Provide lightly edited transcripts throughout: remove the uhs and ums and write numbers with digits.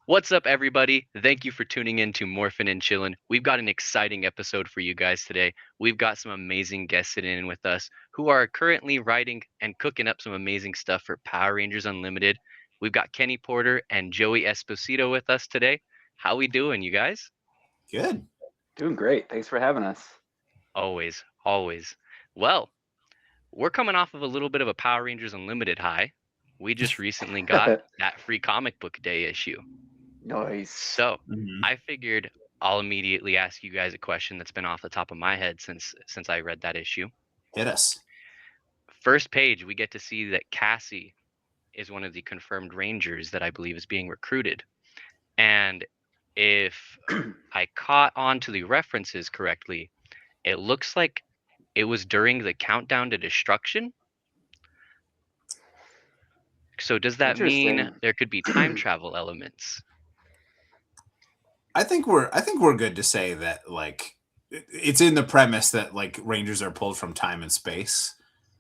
What's up, everybody? Thank you for tuning in to Morphin' and Chillin'. We've got an exciting episode for you guys today. We've got some amazing guests sitting in with us who are currently writing and cooking up some amazing stuff for Power Rangers Unlimited. We've got Kenny Porter and Joey Esposito with us today. How we doing, you guys? Good. Doing great. Thanks for having us. Always, always. Well, we're coming off of a little bit of a Power Rangers Unlimited high. We just recently got that free comic book day issue. Nice. So Mhm. I figured I'll immediately ask you guys a question that's been off the top of my head since I read that issue. Hit us. First page, we get to see that Cassie is one of the confirmed Rangers that I believe is being recruited. And if I caught on to the references correctly, it looks like it was during the countdown to destruction. So does that mean Interesting. there could be time travel elements? I think we're good to say that it's in the premise that like Rangers are pulled from time and space.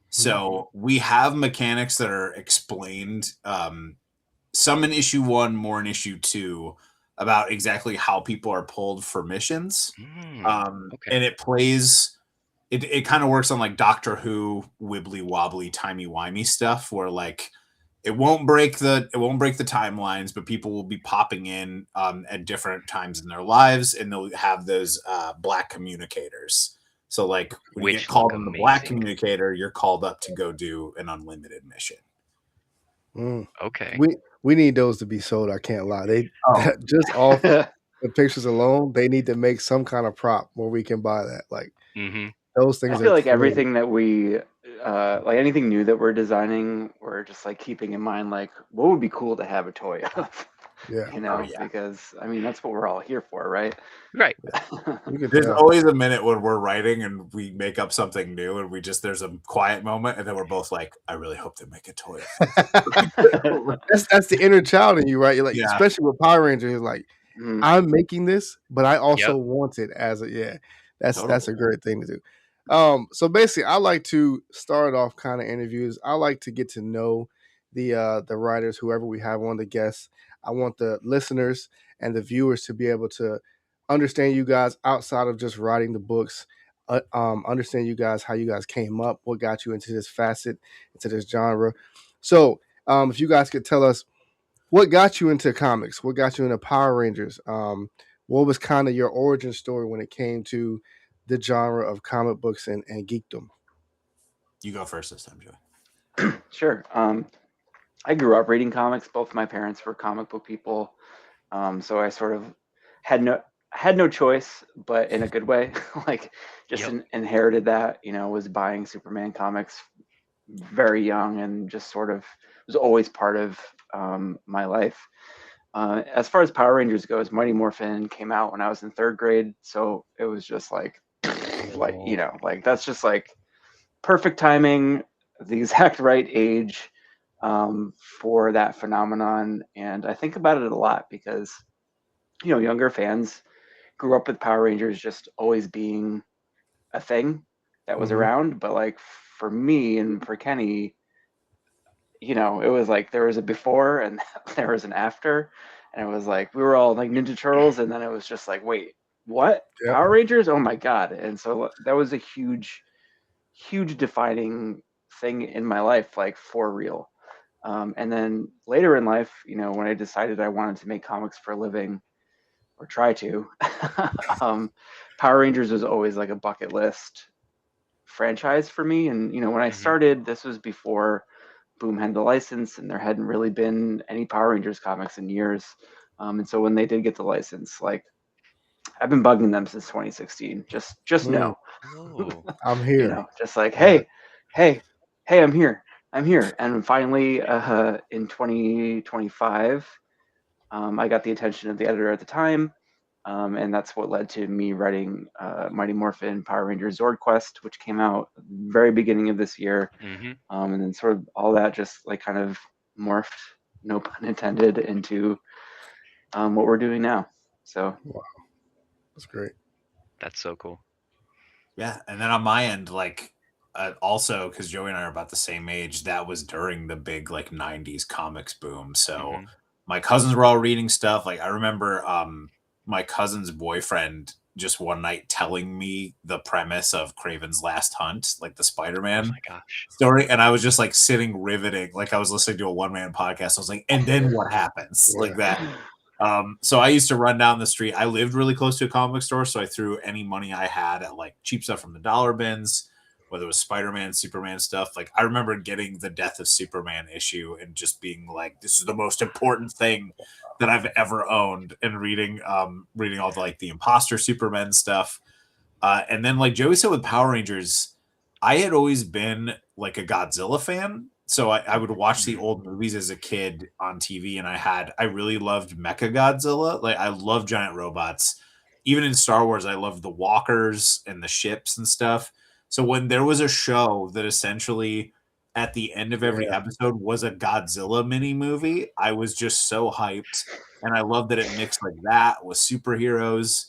So we have mechanics that are explained, some in issue 1, more in issue 2, about exactly how people are pulled for missions. Okay. And it kind of works on like Doctor Who wibbly wobbly timey wimey stuff where like it won't break the timelines, but people will be popping in at different times in their lives, and they'll have those black communicators. So like when you get Which look called on the black amazing. communicator, you're called up to go do an unlimited mission. Mm. Okay. We need those to be sold. I can't lie. They Oh, just off the pictures alone, they need to make some kind of prop where we can buy that. Like Mm-hmm. those I things feel are like crazy. everything that we like anything new that we're designing, we're just like keeping in mind like what would be cool to have a toy of, Yeah, oh yeah. because I mean that's what we're all here for, right? Right. you can There's tell. always a minute when we're writing and we make up something new, and there's a quiet moment, and then we're both like, I really hope they make a toy of That's the inner child in you, right? You're like, yeah, especially with Power Rangers, like Mm, I'm making this, but I also Yep. want it as a yeah. That's totally. a great thing to do. So basically, I like to start off kind of interviews. I like to get to know the writers, whoever we have on the guests. I want the listeners and the viewers to be able to understand you guys outside of just writing the books. Understand you guys, how you guys came up, what got you into this facet, into this genre. So, if you guys could tell us what got you into comics, what got you into Power Rangers, what was kind of your origin story when it came to the genre of comic books and geekdom. You go first this time, Joey. sure. I grew up reading comics. Both my parents were comic book people, so I sort of had no had no choice, but in a good way. Like just Yep. inherited that. Was buying Superman comics very young and just sort of was always part of my life. As far as Power Rangers goes, Mighty Morphin came out when I was in third grade, so it was just Oh, like that's just like perfect timing, the exact right age for that phenomenon. And I think about it a lot because younger fans grew up with Power Rangers just always being a thing that was hmm around, but like for me and for Kenny, it was like there was a before and there was an after, and it was like we were all like Ninja Turtles, and then it was just like, wait, what? yep. Power Rangers? Oh my god! And so that was a huge, huge defining thing in my life, like for real. And then later in life, when I decided I wanted to make comics for a living or try to, um, Power Rangers was always like a bucket list franchise for me. And when I Mm-hmm. started, this was before Boom had the license, and there hadn't really been any Power Rangers comics in years. And so when they did get the license, like I've been bugging them since 2016. Just Mm, know, Oh. I'm here. just like, Yeah. hey, I'm here. And finally, in 2025, I got the attention of the editor at the time, and that's what led to me writing Mighty Morphin Power Rangers Zord Quest, which came out at the very beginning of this year. Mm-hmm. And then sort of all that just like kind of morphed, no pun intended, into what we're doing now. So Wow, that's great. That's so cool. Yeah, and then on my end, like also because Joey and I are about the same age, that was during the big like '90s comics boom. So Mm-hmm. my cousins were all reading stuff. Like I remember my cousin's boyfriend just one night telling me the premise of Craven's Last Hunt, like the Oh Spider-Man my gosh. story, and I was just like sitting riveting, like I was listening to a one-man podcast. I was like, and then what happens? Like Yeah. that. So I used to run down the street. I lived really close to a comic book store, so I threw any money I had at like cheap stuff from the dollar bins, whether it was Spider-Man, Superman stuff. Like I remember getting the Death of Superman issue and just being like, this is the most important thing that I've ever owned, and reading all the like the imposter Superman stuff. And then, like Joey said with Power Rangers, I had always been like a Godzilla fan. So I would watch the old movies as a kid on TV, and I really loved Mecha Godzilla. Like I love giant robots. Even in Star Wars, I loved the walkers and the ships and stuff. So when there was a show that essentially at the end of every Yeah. episode was a Godzilla mini movie, I was just so hyped. And I love that it mixed like that with superheroes.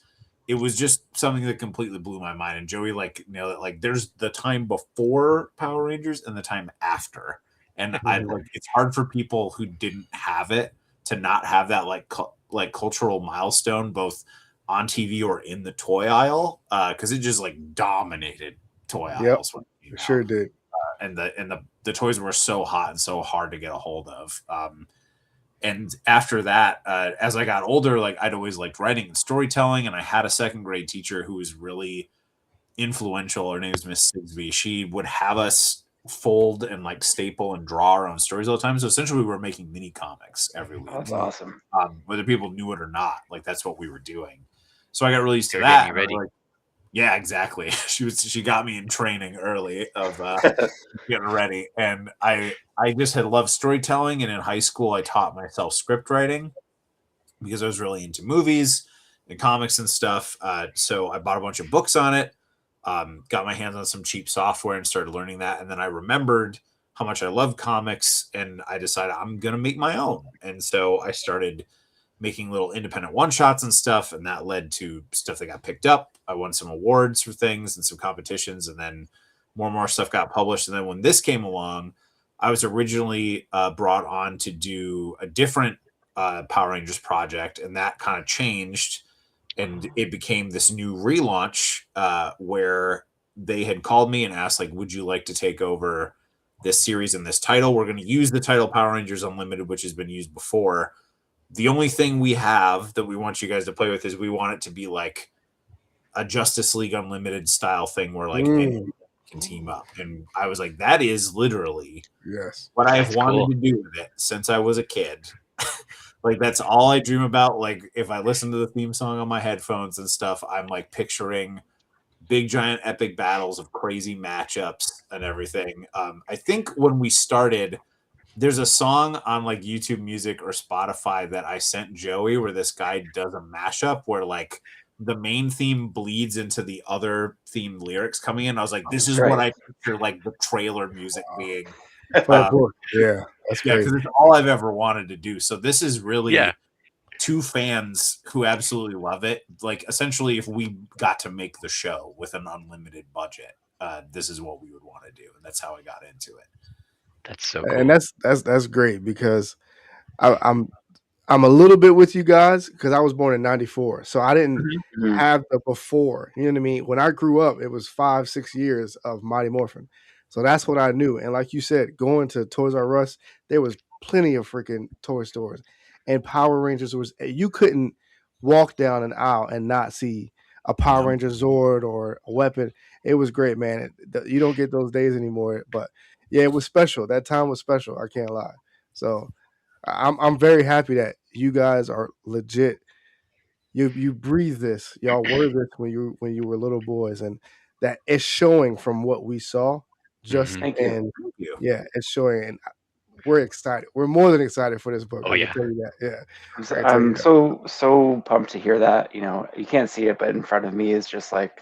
It was just something that completely blew my mind. And Joey like nailed it. Like there's the time before Power Rangers and the time after. And I like it's hard for people who didn't have it to not have that like cultural milestone both on TV or in the toy aisle because it just like dominated toy Yep. aisles when it came out. Sure did. And the toys were so hot and so hard to get a hold of. And after that, as I got older, like I'd always liked writing and storytelling, and I had a second grade teacher who was really influential. Her name was Miss Sigsby. She would have us fold and like staple and draw our own stories all the time. So essentially, we were making mini comics every Oh, that's week, awesome. whether people knew it or not. Like that's what we were doing. So I got really used to They were getting that. you And I was ready. like, yeah, exactly. She got me in training early of getting ready, and I just had loved storytelling. And in high school, I taught myself script writing because I was really into movies and comics and stuff. So I bought a bunch of books on it, got my hands on some cheap software and started learning that. And then I remembered how much I love comics, and I decided I'm going to make my own. And so I started making little independent one shots and stuff. And that led to stuff that got picked up. I won some awards for things and some competitions. And then more and more stuff got published. And then when this came along, I was originally brought on to do a different Power Rangers project, and that kind of changed, and it became this new relaunch where they had called me and asked, like, "Would you like to take over this series and this title? We're going to use the title Power Rangers Unlimited, which has been used before. The only thing we have that we want you guys to play with is we want it to be like a Justice League Unlimited style thing where like anyone can team up." And I was like, "That is literally Yes. what I have That's wanted cool. to do with it since I was a kid." Like that's all I dream about. Like if I listen to the theme song on my headphones and stuff, I'm like picturing big giant epic battles of crazy matchups and everything. I think when we started, there's a song on like YouTube Music or Spotify that I sent Joey where this guy does a mashup where like the main theme bleeds into the other theme lyrics coming in. I was like, this That's is what right. I picture like the trailer music being. For the book. Yeah. That's Yeah, crazy. because it's all I've ever wanted to do. So this is Yeah. really two fans who absolutely love it. Like essentially, if we got to make the show with an unlimited budget, this is what we would want to do, and that's how I got into it. That's so And cool. that's great because I'm a little bit with you guys because I was born in '94, so I didn't Mhm. have the before. You know what I mean? When I grew up, it was 5-6 years of Mighty Morphin, so that's what I knew. And like you said, going to Toys R Us, there was plenty of freaking toy stores, and Power Rangers was you couldn't walk down an aisle and not see a Power No, Ranger Zord or a weapon. It was great, man. You don't get those days anymore, but yeah, it was special. That time was special. I can't lie. So. I'm very happy that you guys are legit. You breathe this. Y'all were this when you were little boys, and that it's showing from what we saw. Just Mhm. Thank you. and thank you. yeah, it's showing, and we're excited. We're more than excited for this book. Oh I can yeah. tell you that. Yeah, I'm I so, can tell you I'm that. so pumped to hear that. You know, you can't see it, but in front of me is just like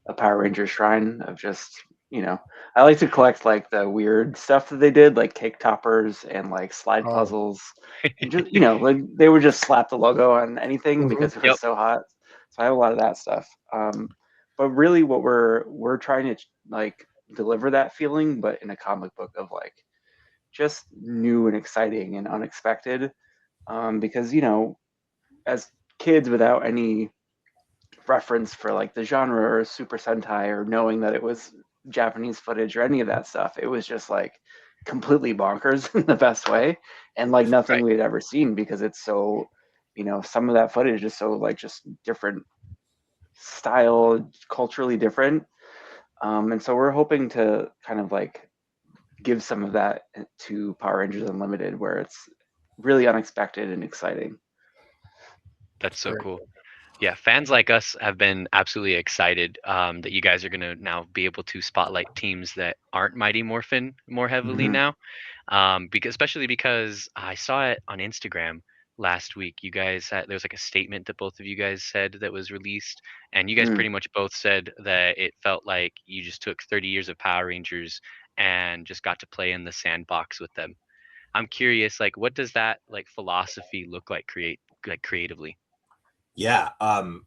a Power Ranger shrine of just, you know, I like to collect like the weird stuff that they did, like cake toppers and like slide Oh, puzzles, and just, you know, like they would just slap the logo on anything mhm. because it Yep. was so hot. So I have a lot of that stuff. But really, what we're trying to like deliver that feeling, but in a comic book of like just new and exciting and unexpected. because as kids without any reference for like the genre or Super Sentai or knowing that it was Japanese footage or any of that stuff, it was just like completely bonkers in the best way, and like nothing Right. we had ever seen because it's so, some of that footage is so like just different style, culturally different. And so we're hoping to kind of like give some of that to Power Rangers Unlimited, where it's really unexpected and exciting. That's so Great. cool. Yeah, fans like us have been absolutely excited that you guys are going to now be able to spotlight teams that aren't Mighty Morphin more heavily Mm-hmm. now. Because especially because I saw it on Instagram last week. You guys had, there was like a statement that both of you guys said that was released, and you guys Mm. pretty much both said that it felt like you just took 30 years of Power Rangers and just got to play in the sandbox with them. I'm curious, like, what does that like philosophy look like creatively? Yeah,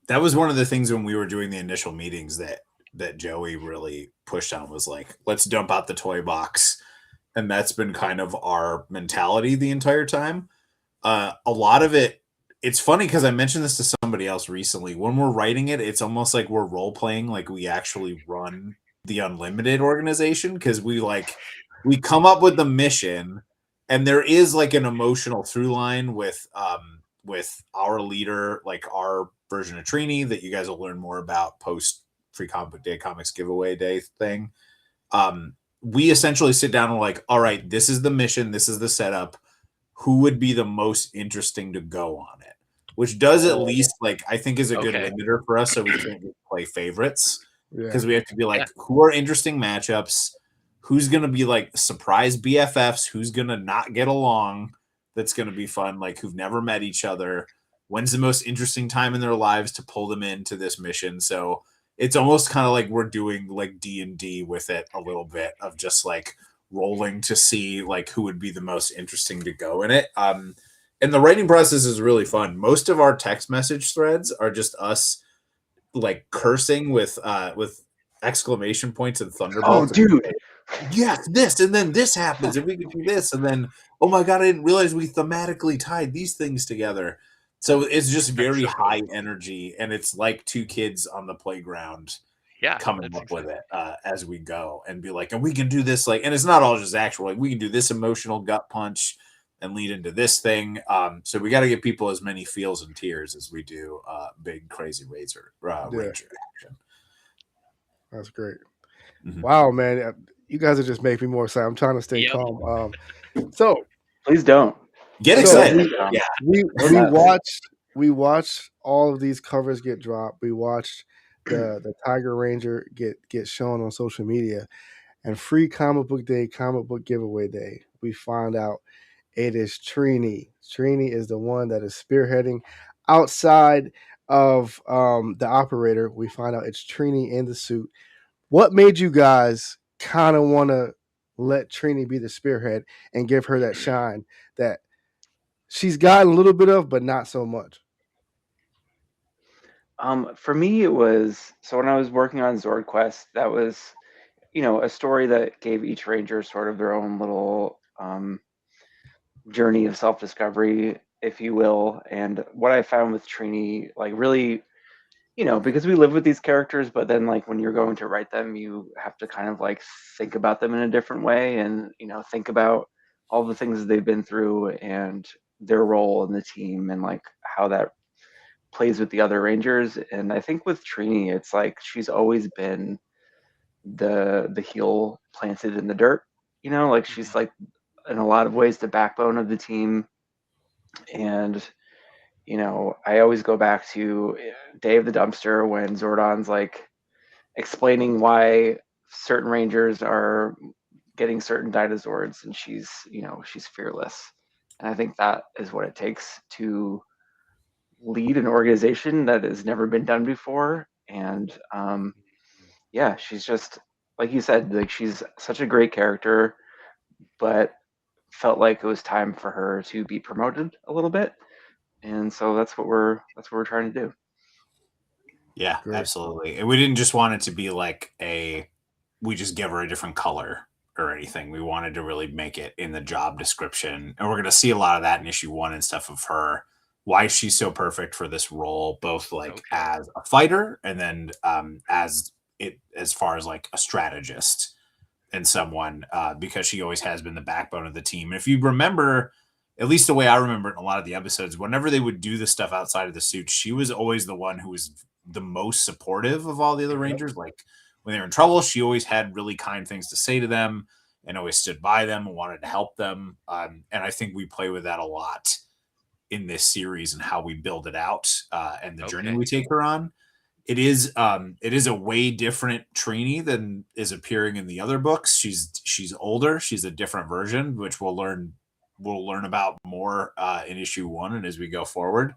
that was one of the things when we were doing the initial meetings that Joey really pushed on was like, let's dump out the toy box, and that's been kind of our mentality the entire time. A lot of it, it's funny because I mentioned this to somebody else recently. When we're writing it, it's almost like we're role playing, like we actually run the Unlimited organization because we come up with the mission, and there is like an emotional through line with our leader, like our version of Trini that you guys will learn more about post Free Comic Book Day Comics giveaway day thing. We essentially sit down and we're like, all right, this is the mission, this is the setup. Who would be the most interesting to go on it? Which does at Oh, least like I think is a good Okay. limiter for us, so we can't just play favorites Yeah. because we have to be Yeah. like, who are interesting matchups? Who's gonna be like surprise BFFs? Who's gonna not get along? That's gonna be fun. Like who've never met each other. When's the most interesting time in their lives to pull them into this mission? So it's almost kind of like we're doing like D&D with it a little bit of just like rolling to see like who would be the most interesting to go in it. And the writing process is really fun. Most of our text message threads are just us like cursing with exclamation points and oh, thunderbolts. dude. Yes, this and then this happens, and we can do this, and then oh my god, I didn't realize we thematically tied these things together. So it's just That's very so cool. high energy, and it's like two kids on the playground Yeah, coming that's up with exactly. it as we go, and be like, and we can do this like, and it's not all just actual. Like we can do this emotional gut punch and lead into this thing. So we got to give people as many feels and tears as we do big crazy Yeah. ranger action. That's great. Mhm. Wow, man. You guys are just making me more excited. I'm trying to stay Yep. calm. So Please don't. Get Like so don't excited, get we calm. yeah. we Go we nuts. watched all of these covers get dropped. We watched the Tiger Ranger get shown on social media, and Free Comic Book Day, Comic Book Giveaway Day. We find out it is Trini. Trini is the one that is spearheading outside of the operator. We find out it's Trini in the suit. What made you guys kind of want to let Trini be the spearhead and give her that shine that she's gotten a little bit of, but not so much? For me, it was so when I was working on Zord Quest, that was, a story that gave each ranger sort of their own little journey of self-discovery, if you will. And what I found with Trini, like really, because we live with these characters, but then like when you're going to write them, you have to kind of like think about them in a different way, and think about all the things that they've been through and their role in the team and like how that plays with the other rangers. And I think with Trini, it's like she's always been the heel planted in the dirt. Like she's Mhm. like in a lot of ways the backbone of the team. And I always go back to Day of the Dumpster when Zordon's like explaining why certain rangers are getting certain dinosaurs, and she's fearless. And I think that is what it takes to lead an organization that has never been done before. And yeah, she's just like you said, like she's such a great character, but felt like it was time for her to be promoted a little bit. And so that's what we're trying to do. Yeah, Great. absolutely. And we didn't just want it to be like we just give her a different color. or anything. We wanted to really make it in the job description, and we're going to see a lot of that in issue 1 and stuff of her, why she's so perfect for this role, both like Okay. as a fighter and then as far as like a strategist and someone, because she always has been the backbone of the team. And if you remember, at least the way I remember it in a lot of the episodes, whenever they would do the stuff outside of the suit, she was always the one who was the most supportive of all the other Rangers. Like when they were in trouble, she always had really kind things to say to them and always stood by them and wanted to help them. And I think we play with that a lot in this series and how we build it out, and the journey Okay. we take her on. It is a way different Trini than is appearing in the other books. She's older. She's a different version, which we'll learn about more in issue 1 and as we go forward.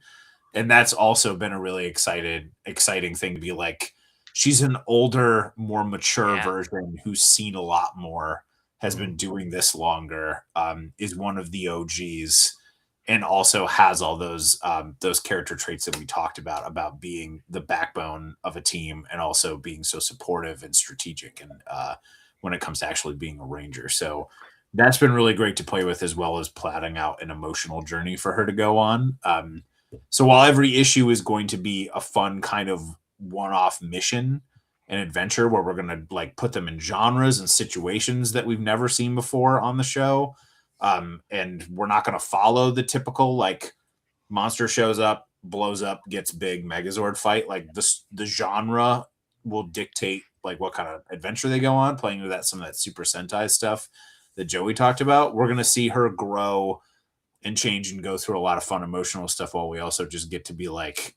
And that's also been a really exciting thing to be like. She's an older, more mature Yeah. version who's seen a lot more, has been doing this longer, is one of the OGs, and also has all those character traits that we talked about being the backbone of a team and also being so supportive and strategic, and when it comes to actually being a ranger. So that's been really great to play with, as well as plotting out an emotional journey for her to go on. So while every issue is going to be a fun kind of one-off mission and adventure where we're going to like put them in genres and situations that we've never seen before on the show, and we're not going to follow the typical like monster shows up, blows up, gets big Megazord fight. Like the genre will dictate like what kind of adventure they go on, playing with some of that Super Sentai stuff that Joey talked about. We're going to see her grow and change and go through a lot of fun emotional stuff, while we also just get to be like,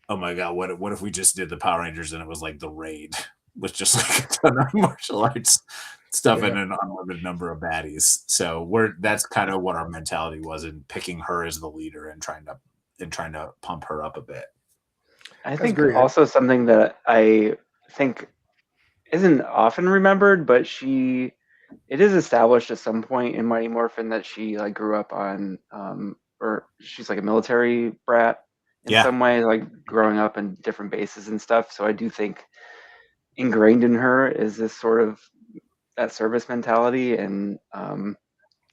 oh my god, what if we just did the Power Rangers and it was like the Raid with just like a ton of martial arts stuff and an unlimited number of baddies. So that's kind of what our mentality was in picking her as the leader and trying to pump her up a bit. I That's think great. also something that I think isn't often remembered, but it is established at some point in Mighty Morphin that she like grew up on, or she's like a military brat in Yeah. some way, like growing up in different bases and stuff. So I do think ingrained in her is this sort of that service mentality and That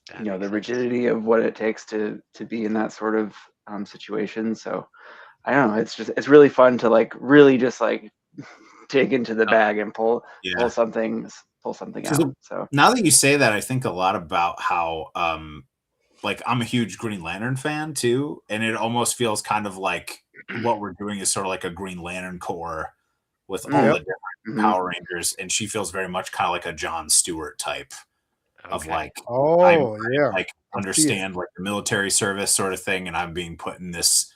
the makes sense. rigidity of what it takes to be in that sort of situation. So I don't know. It's really fun to like really just like dig into the bag and pull Yeah. something out. So now that you say that, I think a lot about how like I'm a huge Green Lantern fan too, and it almost feels kind of like what we're doing is sort of like a Green Lantern Corps with all the different mhm. Power Rangers, and she feels very much kind of like a John Stewart type of Okay. like I Oh yeah, like I see it. understand like the military service sort of thing, and I'm being put in this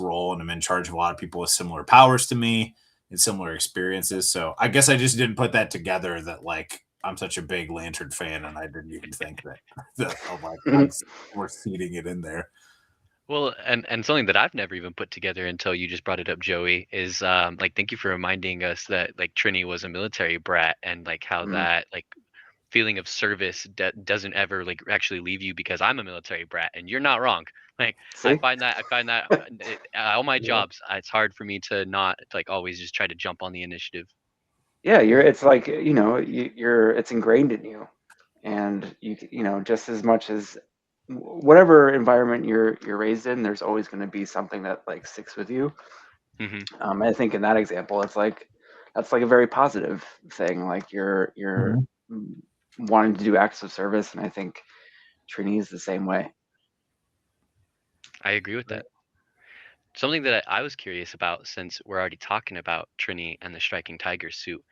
role, and I'm in charge of a lot of people with similar powers to me and similar experiences. So I guess I just didn't put that together that like I'm such a big Lantern fan, and I didn't even think that like we're seeding it in there. Well, and something that I've never even put together until you just brought it up, Joey, is like thank you for reminding us that like Trini was a military brat and like how Mhm. that like feeling of service doesn't ever like actually leave you, because I'm a military brat and you're not wrong. Like See, I find that all my yeah, jobs, it's hard for me to not like always just try to jump on the initiative. yeah. Yeah. It's like it's ingrained in you, and just as much as whatever environment you're raised in, there's always going to be something that like sticks with you. Hmm. I think in that example, it's like that's like a very positive thing. Like you're Mhm. wanting to do acts of service, and I think Trini is the same way. I agree with that. Something that I was curious about, since we're already talking about Trini and the Striking Tiger suit,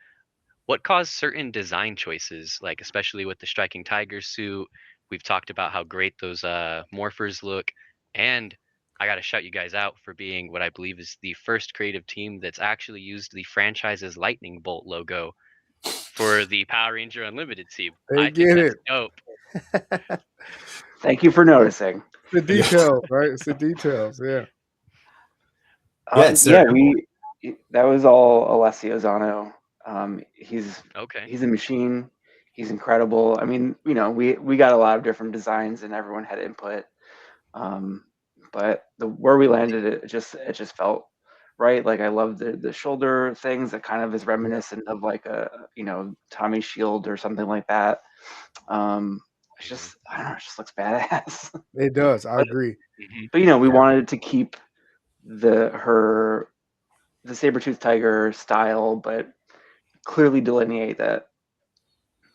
what caused certain design choices, like especially with the Striking Tiger suit? We've talked about how great those morphers look, and I got to shout you guys out for being what I believe is the first creative team that's actually used the franchise's lightning bolt logo for the Power Ranger Unlimited team. They I think get that's it. dope. Thank you for noticing. The Yeah. details, right? It's the details. Yeah. Yeah, it's their Yeah, emblem. that was all Alessio Zano. Okay. He's a machine. He's incredible. I mean, we got a lot of different designs and everyone had input. But where we landed, it just felt right? Like I love the shoulder things that kind of is reminiscent of like a Tommy Shield or something like that. It's Mhm. just I don't know, it just looks badass. It does. I but agree. Mhm. but we Yeah. wanted to keep the saber-toothed tiger style, but clearly delineate that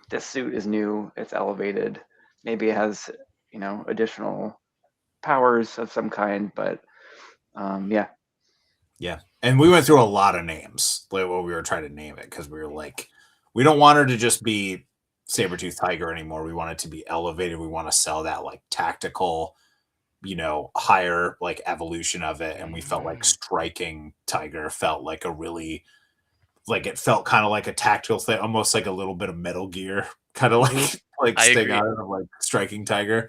this suit is new, it's elevated, maybe it has additional powers of some kind, but yeah. Yeah. And we went through a lot of names like when we were trying to name it because we were like, we don't want her to just be Saber-Tooth Tiger anymore. We want it to be elevated. We want to sell that like tactical, higher like evolution of it. And we felt like Mhm. Striking Tiger felt like a really, like it felt kind of like a tactical thing, almost like a little bit of Metal Gear, kind of Mhm. like I sting agree. out of like Striking Tiger.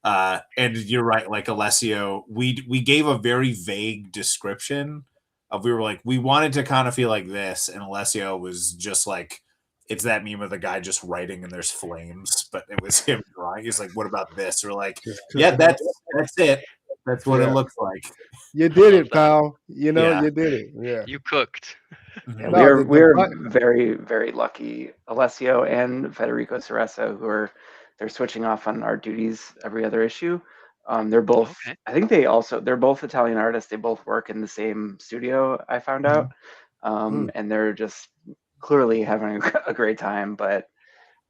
And you're right, like Alessio, we gave a very vague description of, we were like, we wanted to kind of feel like this, and Alessio was just like, it's that meme of the guy just writing and there's flames, but it was him drawing. He's like, what about this? We're like, Just yeah, cooking up. that's it. That's what it Yeah. looks like. You I did love it, that. pal. Yeah. You did it. Yeah. You cooked. And Mhm. we No, are the we're black. very, very lucky. Alessio and Federico Cereso, they're switching off on art duties every other issue. They're both, Okay. I think they're both Italian artists. They both work in the same studio, I found out. Mhm. Mm. And they're just clearly having a great time. But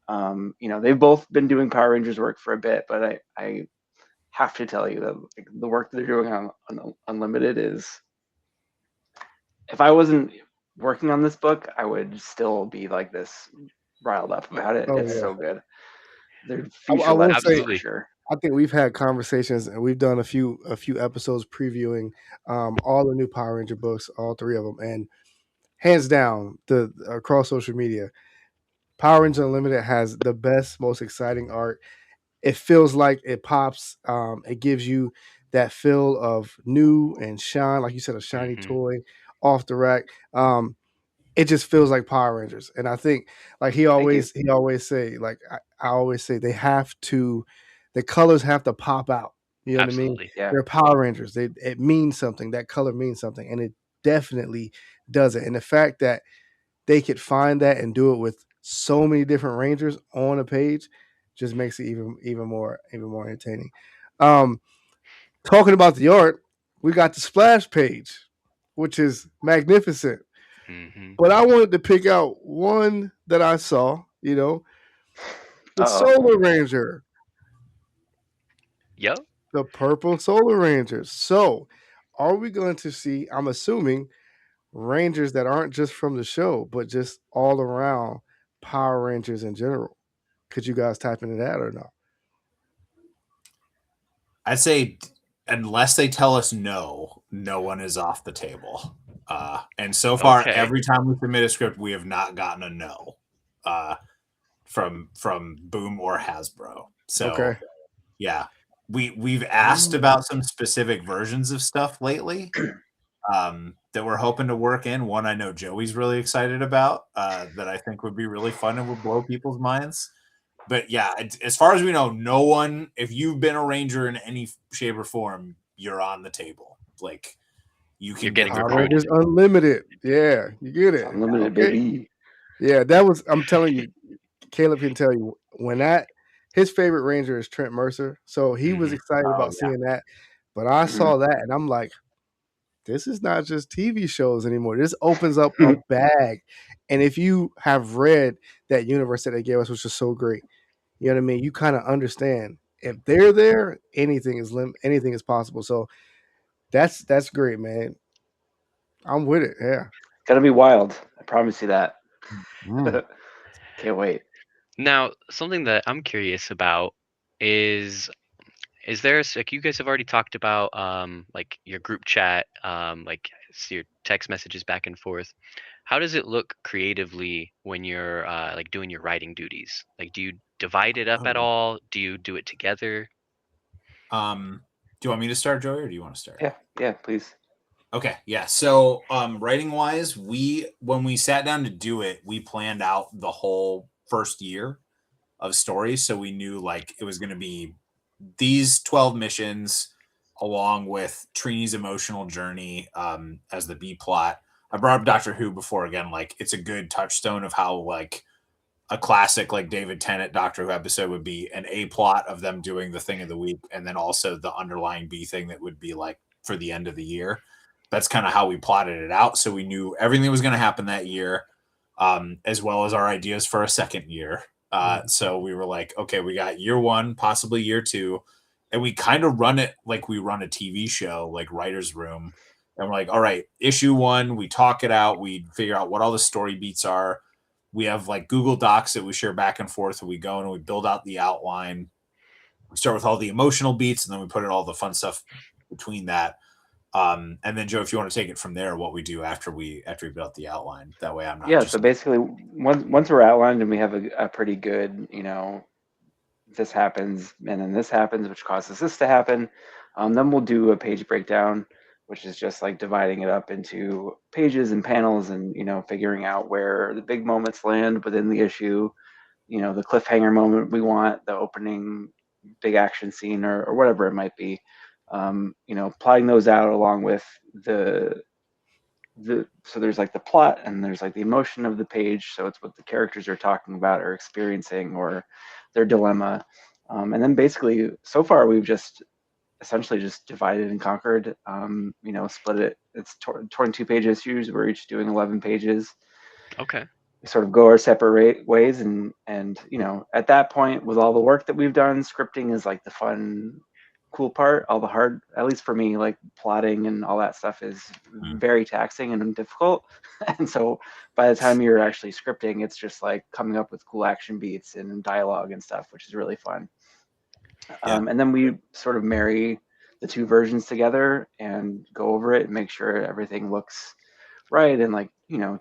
they've both been doing Power Rangers work for a bit. But I have to tell you that like, the work that they're doing on Unlimited is, if I wasn't working on this book, I would still be like this riled up about it. Oh It's yeah. so good. They're I future will legends say, for Absolutely. sure. I think we've had conversations and we've done a few episodes previewing all the new Power Ranger books, all three of them, and hands down, the across social media, Power Rangers Unlimited has the best, most exciting art. It feels like it pops. It gives you that feel of new and shine, like you said, a shiny Mhm. toy off the rack. It just feels like Power Rangers. And I think like Thank you. he always say, like I always say they have to, the colors have to pop out. You know what I mean? Absolutely. Yeah. They're Power Rangers. It means something. That color means something. And it definitely does it. And the fact that they could find that and do it with so many different Rangers on a page just makes it even more entertaining. Um, Talking about the art, we got the splash page, which is magnificent. Mhm. But I wanted to pick out one that I saw, the Uh oh. Solar Ranger, Yep. the purple Solar Rangers. So, are we going to see, I'm assuming, Rangers that aren't just from the show, but just all around Power Rangers in general? Could you guys type into that or not? I'd say unless they tell us no, no one is off the table. And so far, Okay. every time we submit a script, we have not gotten a no uh, from Boom or Hasbro. Okay. So yeah, we've asked Um, about some specific versions of stuff lately that we're hoping to work in. One I know Joey's really excited about that I think would be really fun and would blow people's minds. But yeah, as far as we know, no one, if you've been a ranger in any shape or form, you're on the table. Like you You're can get getting the Power call. recruited. Rangers Unlimited. Yeah, you get it's it. unlimited, Okay. baby. Yeah, that was, I'm telling you, Caleb can tell you when that, his favorite Ranger is Trent Mercer. So he was Mhm. excited Oh about yeah. seeing that. But I Mhm. saw that and I'm like, this is not just TV shows anymore. This opens up a bag. And if you have read that universe that they gave us, which is so great, you know what I mean? You kind of understand if they're there, anything is possible. So that's great, man. I'm with it. Yeah. Gonna be wild. I promise you that. Mm. Can't wait. Now, something that I'm curious about is like you guys have already talked about like your group chat, like your text messages back and forth. How does it look creatively when you're like doing your writing duties? Like, do you divide it up at Oh. all? Do you do it together? Do you want me to start, Joey, or do you want to start? Yeah. Yeah. Please. Okay, yeah. So, writing wise, when we sat down to do it, we planned out the whole first year of stories, so we knew like it was going to be these 12 missions, along with Trini's emotional journey as the B plot. I brought up Doctor Who before again. Like, it's a good touchstone of how like a classic like David Tennant Doctor Who episode would be an A plot of them doing the thing of the week, and then also the underlying B thing that would be like for the end of the year. That's kind of how we plotted it out. So we knew everything that was going to happen that year, as well as our ideas for a second year. So we were like, okay, we got year one, possibly year two. And we kind of run it like we run a TV show, like writer's room. And we're like, all right, issue one, we talk it out. We figure out what all the story beats are. We have like Google Docs that we share back and forth. And we go and we build out the outline. We start with all the emotional beats, and then we put in all the fun stuff between that. And then Joe, if you want to take it from there, what we do after we built the outline, that way I'm not. Yeah. Just... So basically, once we're outlined and we have a pretty good, this happens and then this happens, which causes this to happen, then we'll do a page breakdown, which is just like dividing it up into pages and panels, and figuring out where the big moments land within the issue. The cliffhanger moment we want, the opening big action scene, or whatever it might be. Plotting those out along with so there's like the plot, and there's like the emotion of the page, so it's what the characters are talking about or experiencing, or their dilemma. And then basically so far we've just essentially just divided and conquered. Split it. It's 22 page issues. We're each doing 11 pages. Okay. We sort of go our separate ways, and at that point, with all the work that we've done, scripting is like the fun, cool part. All the hard, at least for me, like plotting and all that stuff is very taxing and difficult. And so by the time you're actually scripting, it's just like coming up with cool action beats and dialogue and stuff, which is really fun. And then we sort of marry the two versions together and go over it and make sure everything looks right, and like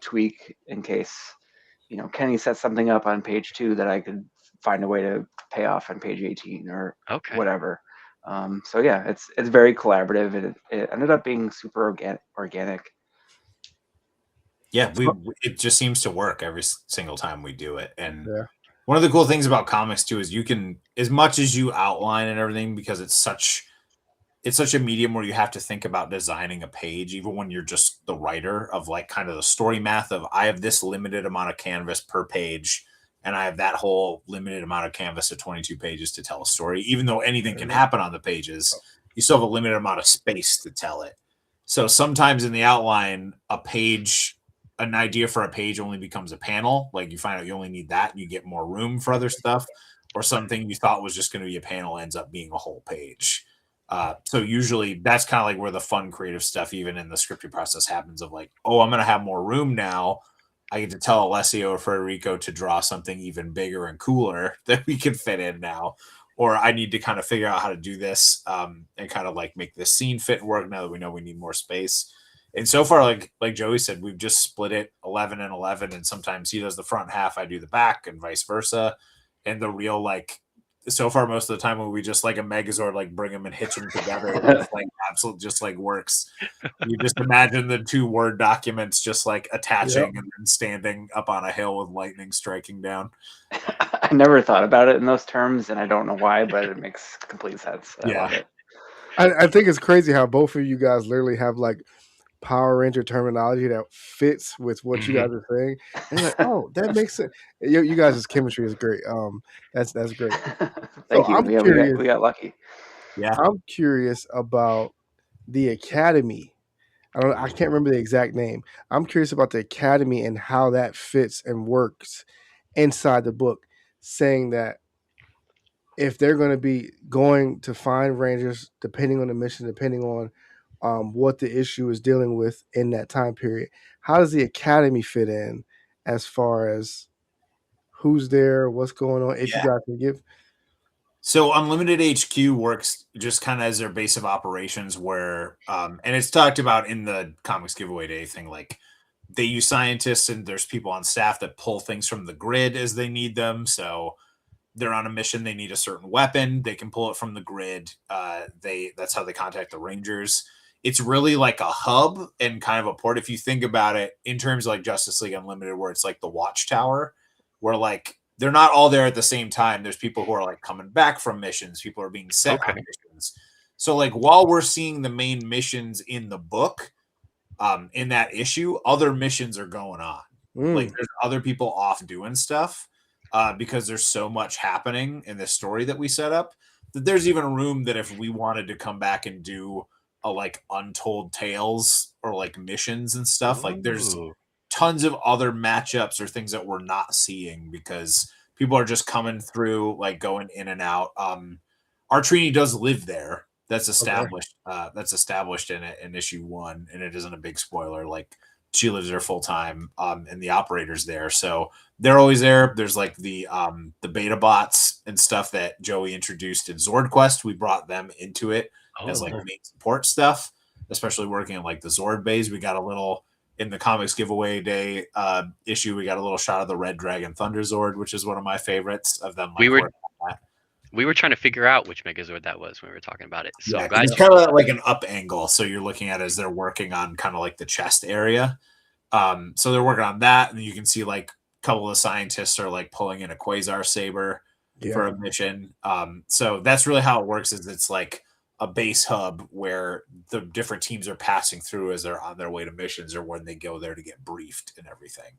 tweak in case Kenny sets something up on page 2 that I could find a way to pay off on page 18 or whatever. So yeah, it's very collaborative, and it ended up being super organic. Yeah, it just seems to work every single time we do it. And one of the cool things about comics too is you can, as much as you outline and everything, because it's such a medium where you have to think about designing a page, even when you're just the writer, of like kind of the story math of, I have this limited amount of canvas per page, and I have that whole limited amount of canvas of 22 pages to tell a story. Even though anything can happen on the pages, you still have a limited amount of space to tell it. So sometimes in the outline, an idea for a page only becomes a panel. Like, you find out you only need that and you get more room for other stuff, or something you thought was just going to be a panel ends up being a whole page. So usually that's kind of like where the fun creative stuff, even in the scripting process, happens, of like, oh, I'm going to have more room now. I get to tell Alessio or Federico to draw something even bigger and cooler that we can fit in now. Or I need to kind of figure out how to do this and kind of like make this scene fit and work now that we know we need more space. And so far, like Joey said, we've just split it 11 and 11. And sometimes he does the front half, I do the back, and vice versa. And the real, like, so far, most of the time when we just like a Megazord, like bring them and hitch them together, it just like absolutely just like works. You just imagine the two Word documents just like attaching and then standing up on a hill with lightning striking down. I never thought about it in those terms, and I don't know why, but it makes complete sense. I love it. I think it's crazy how both of you guys literally have like Power Ranger terminology that fits with what you guys are saying. And you're like, oh, that makes sense. You guys' chemistry is great. That's great. Thank you. I'm curious, we got lucky. Yeah. I'm curious about the Academy. I can't remember the exact name. I'm curious about the Academy and how that fits and works inside the book, saying that if they're going to be going to find Rangers, depending on the mission, depending on what the issue is dealing with in that time period, how does the Academy fit in as far as who's there, what's going on, if you guys can give? So Unlimited HQ works just kind of as their base of operations, where, and it's talked about in the Comics Giveaway Day thing, like they use scientists and there's people on staff that pull things from the grid as they need them. So they're on a mission, they need a certain weapon, they can pull it from the grid. That's how they contact the Rangers. It's really like a hub and kind of a port. If you think about it in terms of like Justice League Unlimited, where it's like the Watchtower, where like they're not all there at the same time. There's people who are like coming back from missions. People are being sent on missions. So like while we're seeing the main missions in the book, in that issue, other missions are going on. Like there's other people off doing stuff because there's so much happening in this story that we set up that there's even room that if we wanted to come back and do a like untold tales or like missions and stuff, like there's Ooh. tons of other matchups or things that we're not seeing because people are just coming through, like going in and out. Artrini does live there. That's established. That's established in it in issue 1, and it isn't a big spoiler. Like she lives there full time, and the operator's there, so they're always there. There's like the beta bots and stuff that Joey introduced in Zord Quest. We brought them into it as like main support stuff, especially working in like the Zord bays. We got a little in the comics giveaway day issue. We got a little shot of the Red Dragon Thunder Zord, which is one of my favorites of them. Like, we were trying to figure out which Megazord that was when we were talking about it. So yeah, I'm glad it's kind of like an up angle. So you're looking at it as they're working on kind of like the chest area. So they're working on that, and you can see like a couple of scientists are like pulling in a Quasar Saber for a mission. So that's really how it works. Is it's like a base hub where the different teams are passing through as they're on their way to missions or when they go there to get briefed and everything.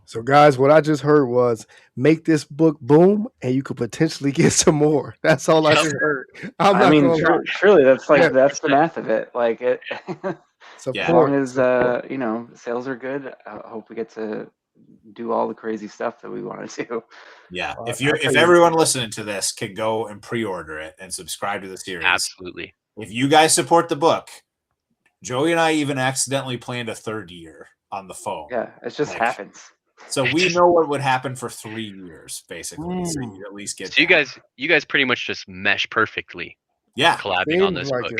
So, guys, what I just heard was make this book boom, and you could potentially get some more. That's all I just heard. I mean, surely that's like that's the math of it. Like it, as long as sales are good, I hope we get to do all the crazy stuff that we want to do. Yeah, if everyone listening to this can go and pre-order it and subscribe to the series, absolutely. If you guys support the book, Joey and I even accidentally planned a 3rd year on the phone. Yeah, it just happens. So we know what would happen for 3 years, basically. So you at least get. So you guys pretty much just mesh perfectly. Yeah, collabing on this book.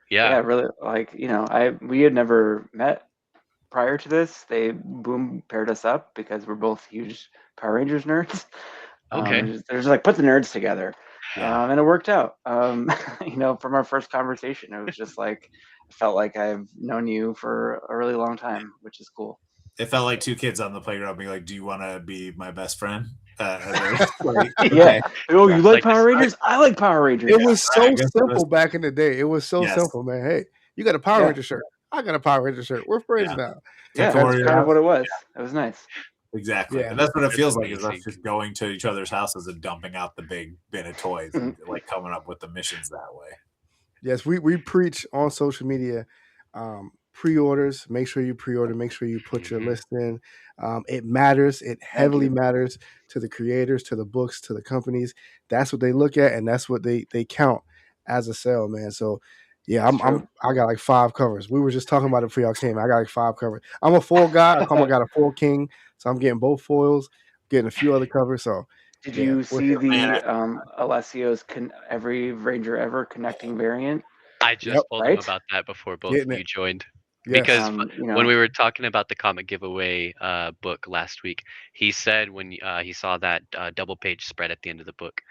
Yeah, really. Like we had never met prior to this. They paired us up because we're both huge Power Rangers nerds. Okay, they're just like put the nerds together, and it worked out. From our first conversation, it was just like I felt like I've known you for a really long time, which is cool. It felt like 2 kids on the playground being like, "Do you want to be my best friend?" Yeah. Oh, you like Power Rangers? I like Power Rangers. It was so simple back in the day. It was so simple, man. Hey, you got a Power Ranger shirt. I got a Power Ranger shirt. We're friends now. Yeah, that's kind of what it was. It was nice. Exactly. Yeah. And that's what it feels like, is us just going to each other's houses and dumping out the big bin of toys and like coming up with the missions that way. Yes, we preach on social media. Pre-orders, make sure you pre-order, make sure you put your list in. It matters. It heavily matters to the creators, to the books, to the companies. That's what they look at, and that's what they count as a sale, man. So yeah, I got like 5 covers. We were just talking about it before y'all came. I got like 5 covers. I'm a foil guy. I got a foil king, so I'm getting both foils, getting a few other covers. So did you see the Alessio's every Ranger ever connecting variant? I just told him about that before both of you joined. Yes. Because when we were talking about the comic giveaway book last week, he said when he saw that double page spread at the end of the book,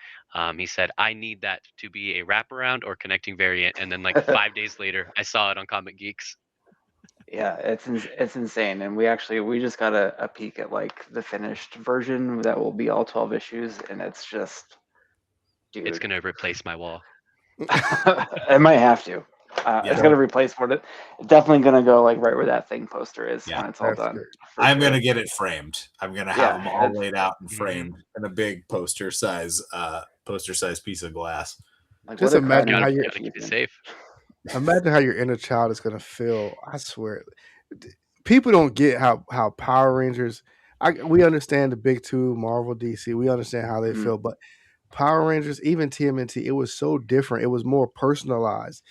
he said, "I need that to be a wraparound or connecting variant." And then like 5 days later, I saw it on Comic Geeks. Yeah, it's insane, and we just got a peek at like the finished version that will be all 12 issues, and it's just, dude, it's gonna replace my wall. It might have to. It's gonna replace it's definitely gonna go like right where that thing poster is when it's all done. I'm gonna get it framed. I'm gonna have them all laid out and framed in a big poster size piece of glass. Like, just imagine how you're keep it safe. Imagine how your inner child is gonna feel. I swear, people don't get how Power Rangers. We understand the big two, Marvel, DC. We understand how they feel, but Power Rangers, even TMNT, it was so different. It was more personalized.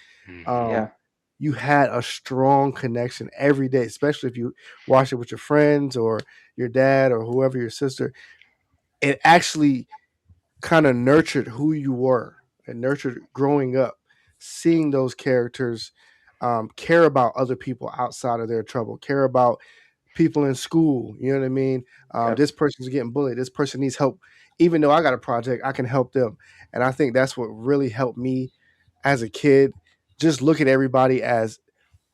You had a strong connection every day, especially if you watch it with your friends or your dad or whoever, your sister. It actually kind of nurtured who you were and nurtured growing up, seeing those characters care about other people outside of their trouble, care about people in school. You know what I mean? This person's getting bullied. This person needs help. Even though I got a project, I can help them. And I think that's what really helped me as a kid. Just look at everybody as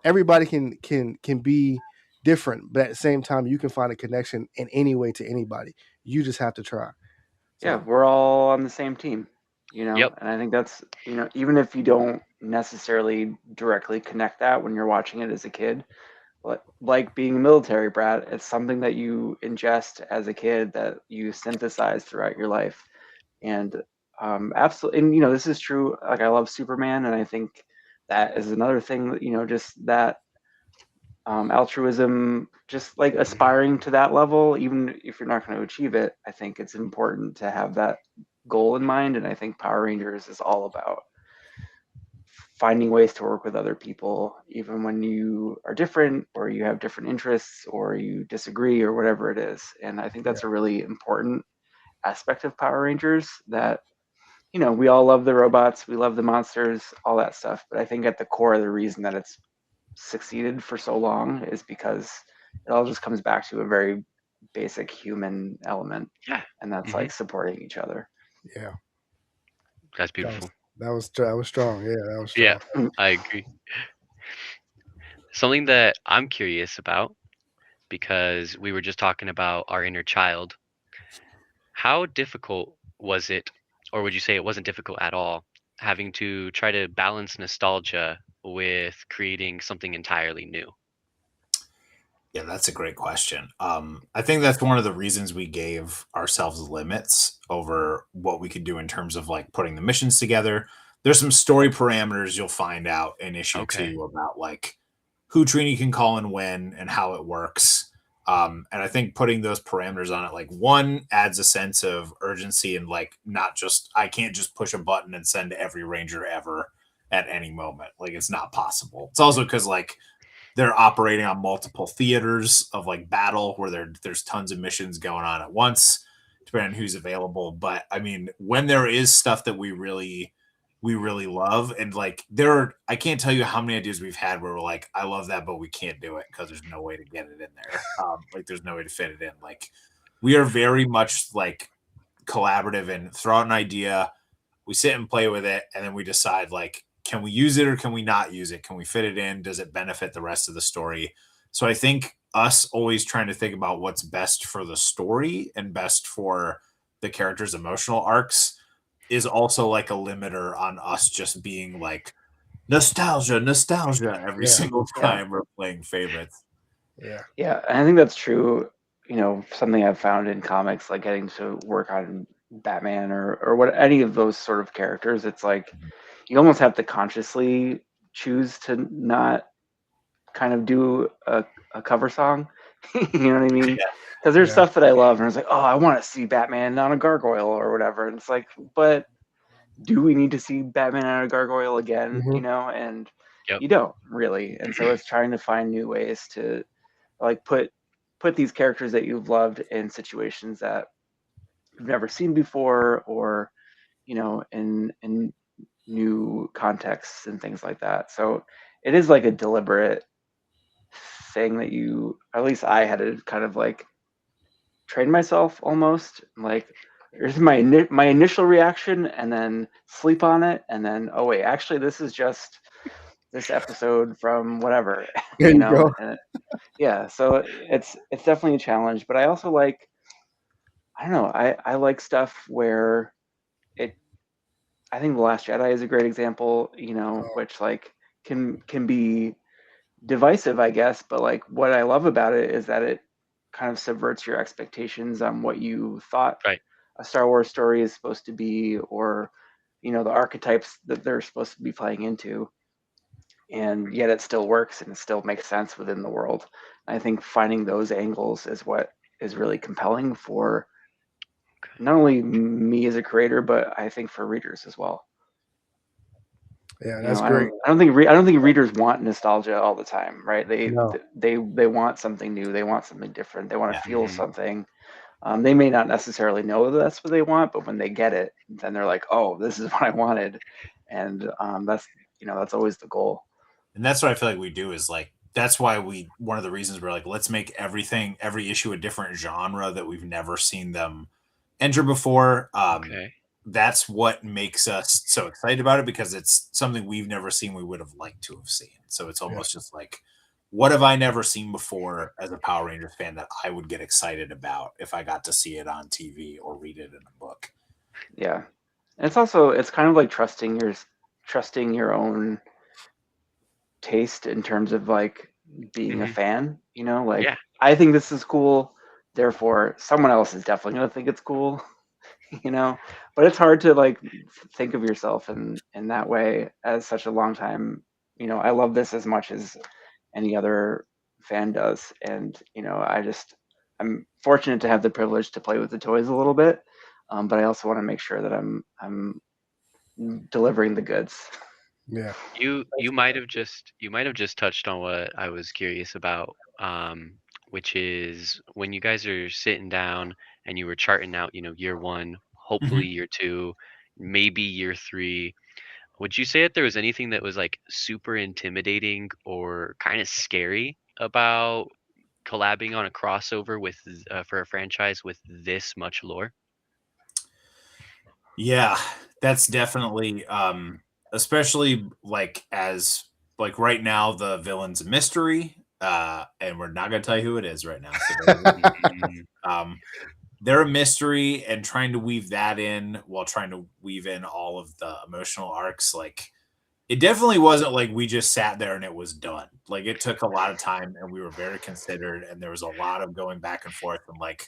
everybody can be different, but at the same time, you can find a connection in any way to anybody. You just have to try. So, yeah, we're all on the same team. Yep. And I think that's, even if you don't necessarily directly connect that when you're watching it as a kid, like being a military brat, it's something that you ingest as a kid that you synthesize throughout your life. And absolutely, and this is true. Like I love Superman, and I think that is another thing that just that altruism, just like aspiring to that level, even if you're not going to achieve it. I think it's important to have that goal in mind, and I think Power Rangers is all about finding ways to work with other people, even when you are different or you have different interests or you disagree or whatever it is. And I think Yeah. that's a really important aspect of Power Rangers that, we all love the robots, we love the monsters, all that stuff. But I think at the core, the reason that it's succeeded for so long is because it all just comes back to a very basic human element, Yeah. and that's Hmm. like supporting each other. Yeah. That's That was beautiful. that was strong. Yeah, that was Yeah, strong. I agree. Something that I'm curious about, because we were just talking about our inner child, how difficult was it, or would you say it wasn't difficult at all, having to try to balance nostalgia with creating something entirely new? Yeah, that's a great question. I think that's one of the reasons we gave ourselves limits over what we could do in terms of like putting the missions together. There's some story parameters you'll find out in issue Okay. 2 about like who Trini can call and when and how it works. And I think putting those parameters on it, like one adds a sense of urgency and like not just, I can't just push a button and send every ranger ever at any moment. Like it's not possible. It's also because like they're operating on multiple theaters of like battle where there's tons of missions going on at once, depending on who's available. But I mean, when there is stuff that we really love, and like I can't tell you how many ideas we've had where we're like, I love that, but we can't do it because there's no way to get it in there. Like there's no way to fit it in. Like we are very much like collaborative and throw out an idea, we sit and play with it, and then we decide like, can we use it or can we not use it? Can we fit it in? Does it benefit the rest of the story? So I think us always trying to think about what's best for the story and best for the characters' emotional arcs is also like a limiter on us just being like nostalgia every Yeah. single Yeah. time we're playing favorites. Yeah. Yeah, and I think that's true. Something I've found in comics, like getting to work on Batman or what any of those sort of characters, it's like you almost have to consciously choose to not kind of do a cover song. You know what I mean? Yeah. Because there's Yeah. stuff that I love, and it's like, oh, I want to see Batman on a gargoyle or whatever. And it's like, but do we need to see Batman on a gargoyle again? Hmm. And Yep. you don't really. And so it's trying to find new ways to like put these characters that you've loved in situations that you've never seen before, or in new contexts and things like that. So it is like a deliberate thing that at least I had to kind of like train myself almost. Like here's my initial reaction, and then sleep on it, and then oh wait, actually this is just this episode from whatever, There you go. and yeah. So it's definitely a challenge, but I also like, I don't know, I like stuff where it I think The Last Jedi is a great example, Oh, which like can be divisive, I guess, but like what I love about it is that it kind of subverts your expectations on what you thought Right. a Star Wars story is supposed to be, or the archetypes that they're supposed to be playing into, and yet it still works and it still makes sense within the world. I think finding those angles is what is really compelling for Okay. not only me as a creator, but I think for readers as well. yeah, You know, that's I great. don't, I don't think, I don't think readers want nostalgia all the time, right? They, No. they, they want something new. They want something different. They want to Yeah. feel Hmm. something. They may not necessarily know that that's what they want, but when they get it, then they're like, "Oh, this is what I wanted," and that's always the goal. And that's what I feel like we do is like that's why one of the reasons we're like, let's make every issue a different genre that we've never seen them enter before. Okay. That's what makes us so excited about it because it's something we've never seen we would have liked to have seen. So it's Yeah. almost just like, what have I never seen before as a Power Rangers fan that I would get excited about if I got to see it on TV or read it in a book? Yeah, And it's kind of like trusting your own taste in terms of like being a Hmm. fan, you know, like Yeah. I think this is cool, therefore someone else is definitely going to think it's cool, you know. But it's hard to like think of yourself in that way as such a long time, you know. I love this as much as any other fan does, and you know, I'm fortunate to have the privilege to play with the toys a little bit, but I also want to make sure that I'm delivering the goods. Yeah. You might have just touched on what I was curious about, which is when you guys are sitting down and you were charting out, year one, hopefully Mhm. year two, maybe year three. Would you say that there was anything that was like super intimidating or kind of scary about collabing on a crossover with for a franchise with this much lore? Yeah, that's definitely especially like as like right now the villain's a mystery, and we're not gonna tell you who it is right now. So Mhm. um they're a mystery, and trying to weave that in while trying to weave in all of the emotional arcs, like it definitely wasn't like we just sat there and it was done. Like it took a lot of time and we were very considered, and there was a lot of going back and forth and like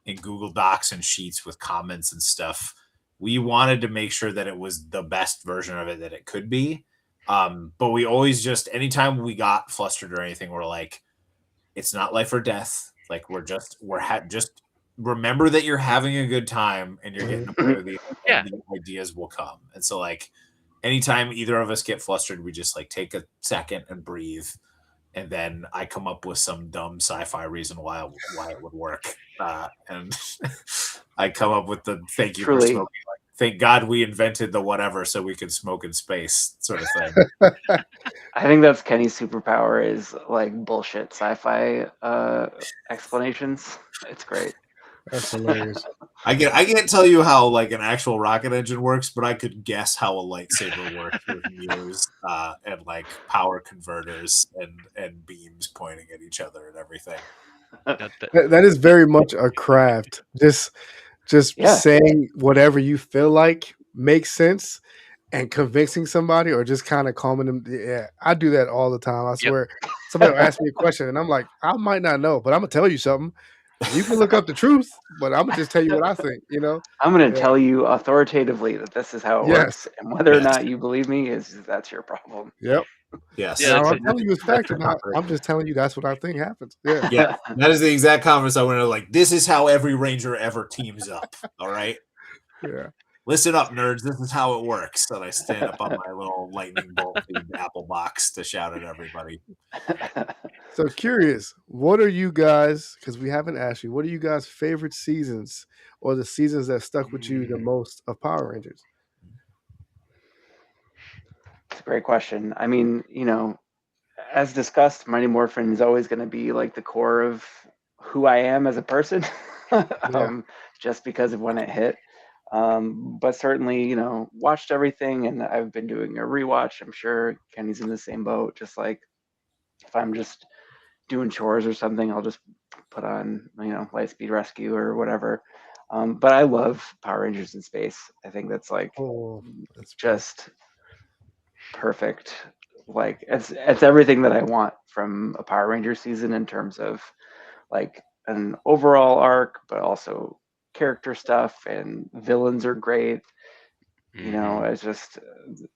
in Google Docs and sheets with comments and stuff. We wanted to make sure that it was the best version of it that it could be. But we always just anytime we got flustered or anything, we're like, it's not life or death. Like just remember that you're having a good time and you're getting to play with the and Yeah. the ideas will come. And so like anytime either of us get flustered, we just like take a second and breathe, and then I come up with some dumb sci-fi reason why it would work. And I come up with the thank you for Truly, smoking. Like, thank God we invented the whatever so we could smoke in space, sort of thing. I think that's Kenny's superpower is like bullshit sci-fi explanations. It's great. That's hilarious. I can't tell you how like an actual rocket engine works, but I could guess how a lightsaber works with mirrors and like power converters and beams pointing at each other and everything. That, that, That is very much a craft. Just Yeah, saying whatever you feel like makes sense and convincing somebody or just kind of calming them. Yeah, I do that all the time. I yep. swear. Somebody will ask me a question and I'm like, I might not know, but I'm gonna tell you something. You can look up the truth, but I'm gonna just tell you what I think, you know? I'm going to Yeah. tell you authoritatively that this is how it Yes. works, and whether or Yes. not you believe me is that's your problem. Yep. Yeah, Yes. Now that's I'm it. telling you it's fact or not. I'm just telling you that's what I think happens. Yeah. Yeah. That is the exact conference I went to. Like, this is how every Ranger ever teams up. All right. Yeah. Listen up, nerds. This is how it works. And I stand up on my little lightning bolt themed Apple box to shout at everybody. So curious, what are you guys, because we haven't asked you, what are you guys' favorite seasons or the seasons that stuck with you the Mm, most of Power Rangers? It's a great question. I mean, you know, as discussed, Mighty Morphin is always going to be like the core of who I am as a person, Yeah. um, just because of when it hit. But certainly, you know, watched everything, and I've been doing a rewatch. I'm sure Kenny's in the same boat. Just like if I'm just doing chores or something, I'll just put on, you know, Lightspeed Rescue or whatever. But I love Power Rangers in Space. I think that's like Oh, that's perfect. just perfect. Like it's everything that I want from a Power Ranger season in terms of like an overall arc, but also character stuff and villains are great. You know, mhm. it's just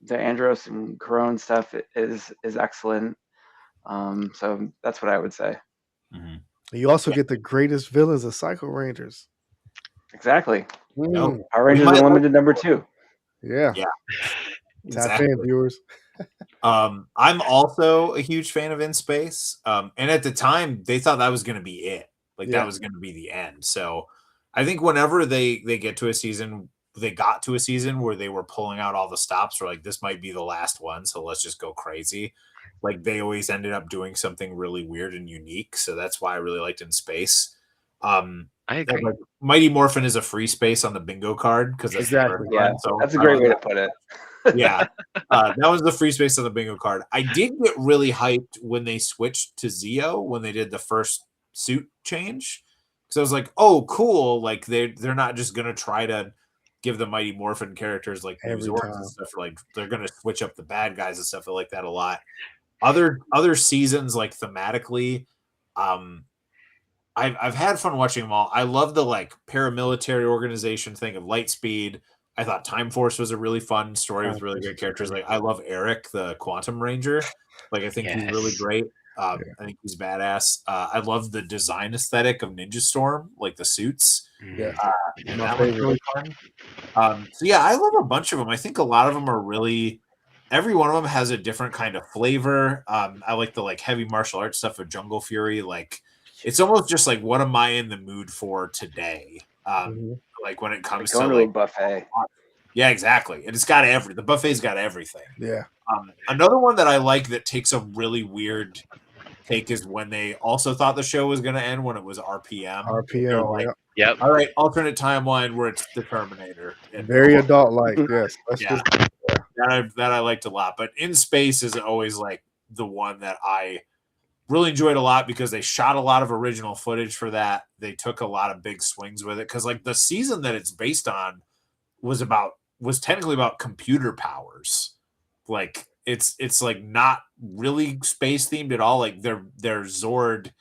the Andros and Corone stuff is excellent. So that's what I would say. Mhm. You also Yeah. get the greatest villains of Psycho Rangers. Exactly. No, Mm, Power we Rangers might like. Unlimited #2. yeah. Yeah, Tap in, exactly. viewers. I'm also a huge fan of In Space. And at the time, they thought that was going to be it. Like that Yeah. was going to be the end. So I think whenever they get to a season, they got to a season where they were pulling out all the stops. Or like this might be the last one, so let's just go crazy. Like they always ended up doing something really weird and unique. So that's why I really liked In Space. I And agree. like Mighty Morphin is a free space on the bingo card because that's the first Exactly. Yeah, one. So that's a I great love way to that. put it. Yeah. That was the free space on the bingo card. I did get really hyped when they switched to Zeo when they did the first suit change. Because I was like, oh, cool. Like they're not just gonna try to give the Mighty Morphin characters like new Every Zords and time. stuff. Like they're gonna switch up the bad guys and stuff like that a lot. Other seasons, like thematically, um, I've had fun watching them all. I love the like paramilitary organization thing of Lightspeed. I thought Time Force was a really fun story Time with really Force great is characters. great. Like I love Eric, the Quantum Ranger. Like I think he's really Yes. great. Yeah. I think he's badass. I love the design aesthetic of Ninja Storm, like the suits. Yes. Mm. And My that was favorite. really fun. So yeah, I love a bunch of them. I think a lot of them are really. Every one of them has a different kind of flavor. I like the like heavy martial arts stuff of Jungle Fury. Like it's almost just like what am I in the mood for today? Mhm. Like when it Like comes to going to a like buffet. yeah, exactly. And it's got the buffet's got everything. Yeah. Another one that I like that takes a really weird take is when they also thought the show was going to end when it was RPM. They're RPM. like, Yeah. Yep. all right, alternate timeline where it's the Terminator. And Very adult like. Yes. Let's yeah, just. Yeah. that I liked a lot. But In Space is always like the one that I really enjoyed a lot because they shot a lot of original footage for that. They took a lot of big swings with it because like the season that it's based on was technically about computer powers. Like it's like not really space themed at all. Like their Zord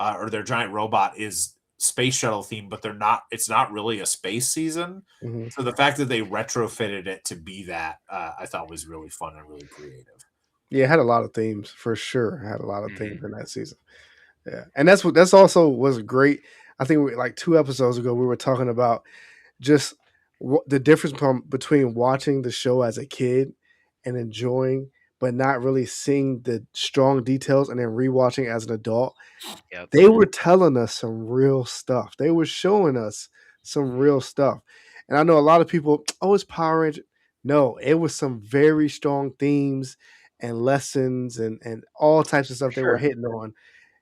or their giant robot is space shuttle themed, but they're not. It's not really a space season. Mhm. So the fact that they retrofitted it to be that, I thought was really fun and really creative. Yeah, it had a lot of themes for sure. Had a lot of Mhm. themes in that season. Yeah, and that's also was great. I think like 2 episodes ago we were talking about just the difference between watching the show as a kid and enjoying, but not really seeing the strong details, and then rewatching as an adult. Yep. They were telling us some real stuff. They were showing us some real stuff. And I know a lot of people, oh, it's Power Ranger. No, it was some very strong themes and lessons and all types of For stuff they were sure. hitting on.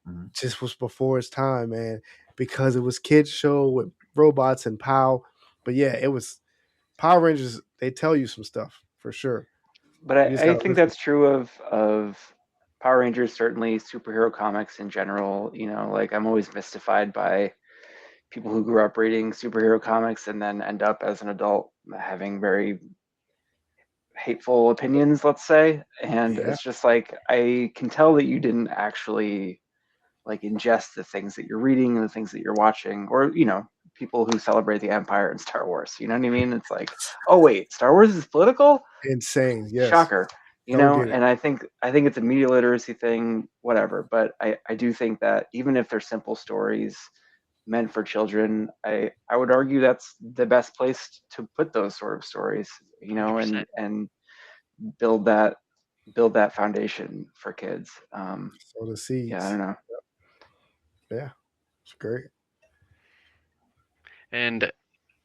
Mhm. Just was before its time, man, because it was kids show with robots and POW. But yeah, it was Power Rangers. They tell you some stuff for sure. But You just I gotta think listen. that's true of Power Rangers, certainly superhero comics in general. Like I'm always mystified by people who grew up reading superhero comics and then end up as an adult having very hateful opinions, let's say. And Yeah, it's just like I can tell that you didn't actually like ingest the things that you're reading and the things that you're watching, or people who celebrate the Empire in Star Wars. You know what I mean? It's like, oh wait, Star Wars is political? insane. Yes, Shocker. don't get it. And I think it's a media literacy thing, whatever. But I do think that even if they're simple stories meant for children, I would argue that's the best place to put those sort of stories, 100%. and build that build that foundation for kids. So the Yeah, I seeds. don't know. Yeah, it's great. And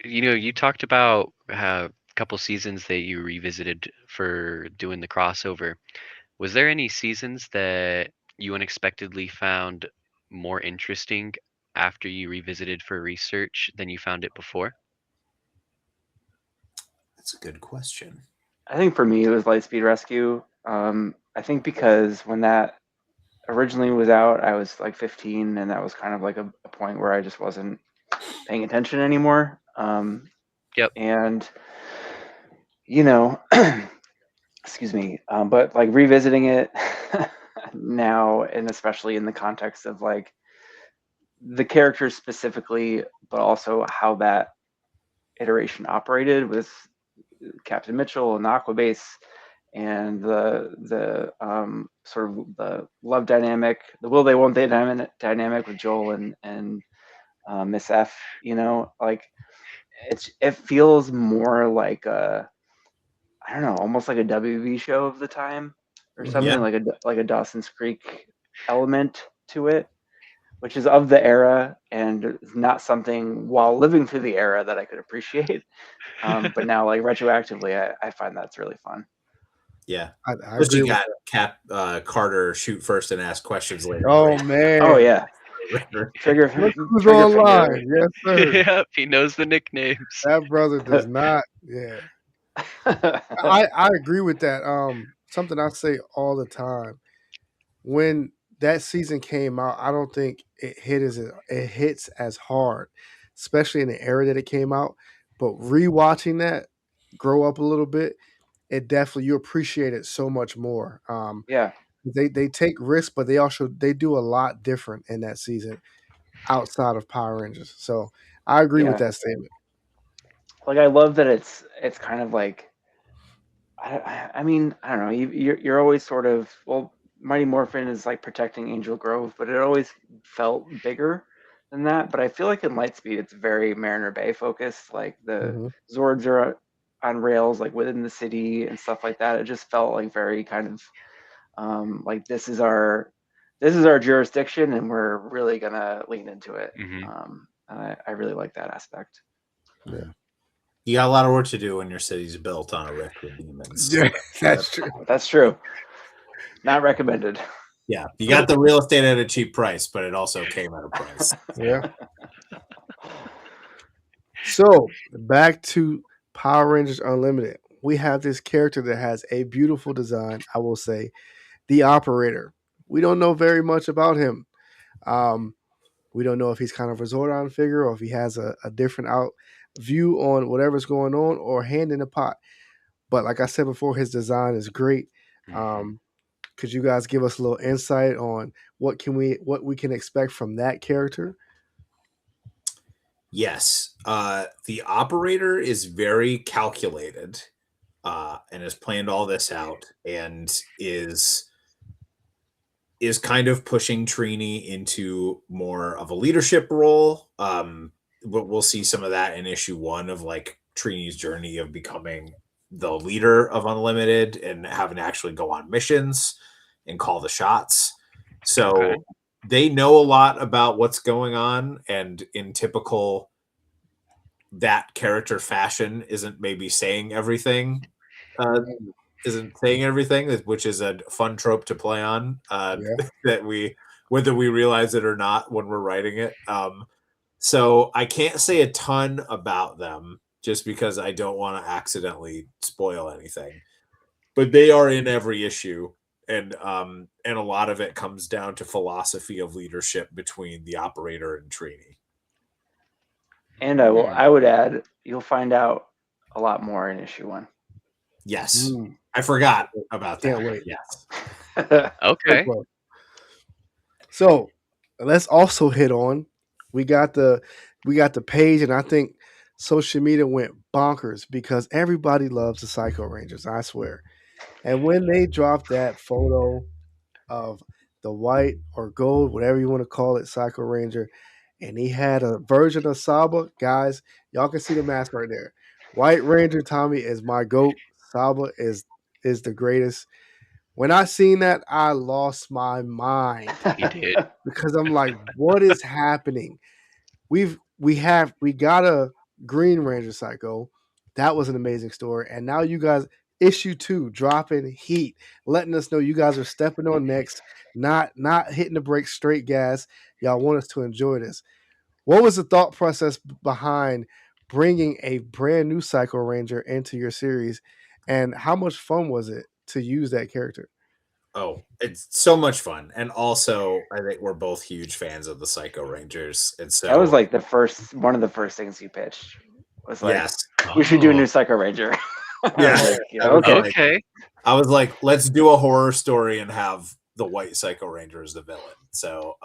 you talked about a couple seasons that you revisited for doing the crossover. Was there any seasons that you unexpectedly found more interesting after you revisited for research than you found it before? That's a good question. I think for me it was Lightspeed Rescue. I think because when that originally was out, I was like 15, and that was kind of like a point where I just wasn't paying attention anymore. Yep. And you know, excuse me, but like revisiting it now, and especially in the context of like the characters specifically, but also how that iteration operated with Captain Mitchell and the Aquabase, and the sort of the love dynamic, the will they won't they dynamic with Joel and Miss F. Like it feels more like I don't know, almost like a WB show of the time or Mhm. Yeah, something, like a Dawson's Creek element to it, which is of the era and not something while living through the era that I could appreciate. But now, like retroactively, I find that's really fun. yeah. I Plus, agree you with got that. Cap Carter shoot first and ask questions later. Oh Oh man, yeah, trigger look who's trigger finger. online. Yes, sir. Yep, he knows the nicknames. That brother does not. Yeah, I agree with that. Something I say all the time when that season came out, I don't think it hits as hard, especially in the era that it came out. but rewatching that, grow up a little bit, it definitely you appreciate it so much more. Yeah, They take risks, but they do a lot different in that season outside of Power Rangers. So I agree with yeah. that statement. Like I love that it's kind of like I mean, I don't know. You're always sort of, well, Mighty Morphin is like protecting Angel Grove, but it always felt bigger than that. But I feel like in Lightspeed, it's very Mariner Bay focused. Like the Hmm. Zords are on rails, like within the city and stuff like that. It just felt like very kind of like this is our jurisdiction, and we're really gonna lean into it. Hmm. And I really like that aspect. Yeah, You got a lot of work to do when your city's built on a rift with demons. yeah, that's true. That's true. Not recommended. Yeah, you got the real estate at a cheap price, but it also came at a price. Yeah. So back to Power Rangers Unlimited. We have this character that has a beautiful design. I will say, the Operator. We don't know very much about him. Um, we don't know if he's kind of a Zordon figure or if he has a different out view on whatever's going on or hand in the pot. But like I said before, his design is great. Hmm. Um, could you guys give us a little insight on what we can expect from that character? Yes, the operator is very calculated and has planned all this out and is kind of pushing Trini into more of a leadership role. But we'll see some of that in issue 1 of like Trini's journey of becoming the leader of Unlimited and having to actually go on missions and call the shots. So Okay. they know a lot about what's going on, and in typical that character fashion isn't maybe saying everything uh, isn't saying everything, which is a fun trope to play on. Yeah. That we, whether we realize it or not when we're writing it. So I can't say a ton about them just because I don't want to accidentally spoil anything. But they are in every issue, and a lot of it comes down to philosophy of leadership between the operator and Trini. And Hmm. I would add, you'll find out a lot more in issue 1. Yes, Mm, I forgot about can't that. wait. Yes, So Okay. close. So let's also hit on we got the page, and I think social media went bonkers because everybody loves the Psycho Rangers. I swear. And when they dropped that photo of the white or gold, whatever you want to call it, Psycho Ranger, and he had a version of Saba, guys, y'all can see the mask right there. White Ranger Tommy is my goat. Saba is the greatest. When I seen that, I lost my mind He did. because I'm like, what is happening? We got a Green Ranger Psycho. That was an amazing story. And now you guys issue 2 dropping heat, letting us know you guys are stepping on necks, not hitting the brakes, straight gas. Y'all want us to enjoy this. What was the thought process behind bringing a brand new Psycho Ranger into your series, and how much fun was it to use that character? oh, it's so much fun. And also, I think we're both huge fans of the Psycho Rangers. And That was so, like one of the first things you pitched was like, yes. we should do a Oh. new Psycho Ranger. I was Yeah. like, yeah, I was okay. like, Okay. let's do a horror story and have the white Psycho Ranger as the villain. So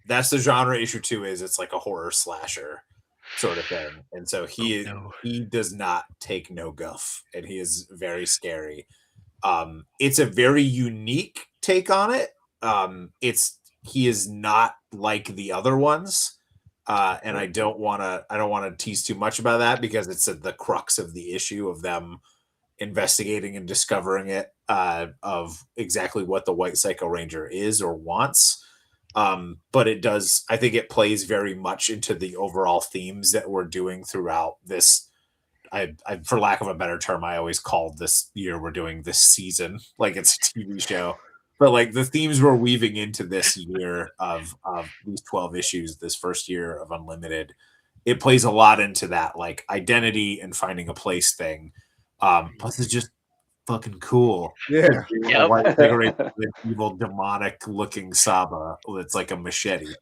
that's the genre issue 2 is. It's like a horror slasher sort of thing. And so Oh no. he does not take no guff, and he is very scary. It's a very unique take on it. He is not like the other ones. And I don't want to tease too much about that because it's the crux of the issue of them investigating and discovering it, of exactly what the white Psycho Ranger is or wants. But it does, I think it plays very much into the overall themes that we're doing throughout this. For lack of a better term, I always called this year we're doing this season like it's a TV show. But like the themes we're weaving into this year of these 12 issues, this first year of Unlimited, it plays a lot into that like identity and finding a place thing. Plus it's just fucking cool. Yeah. A Yep. white cigarette with evil demonic looking Saba. It's like a machete.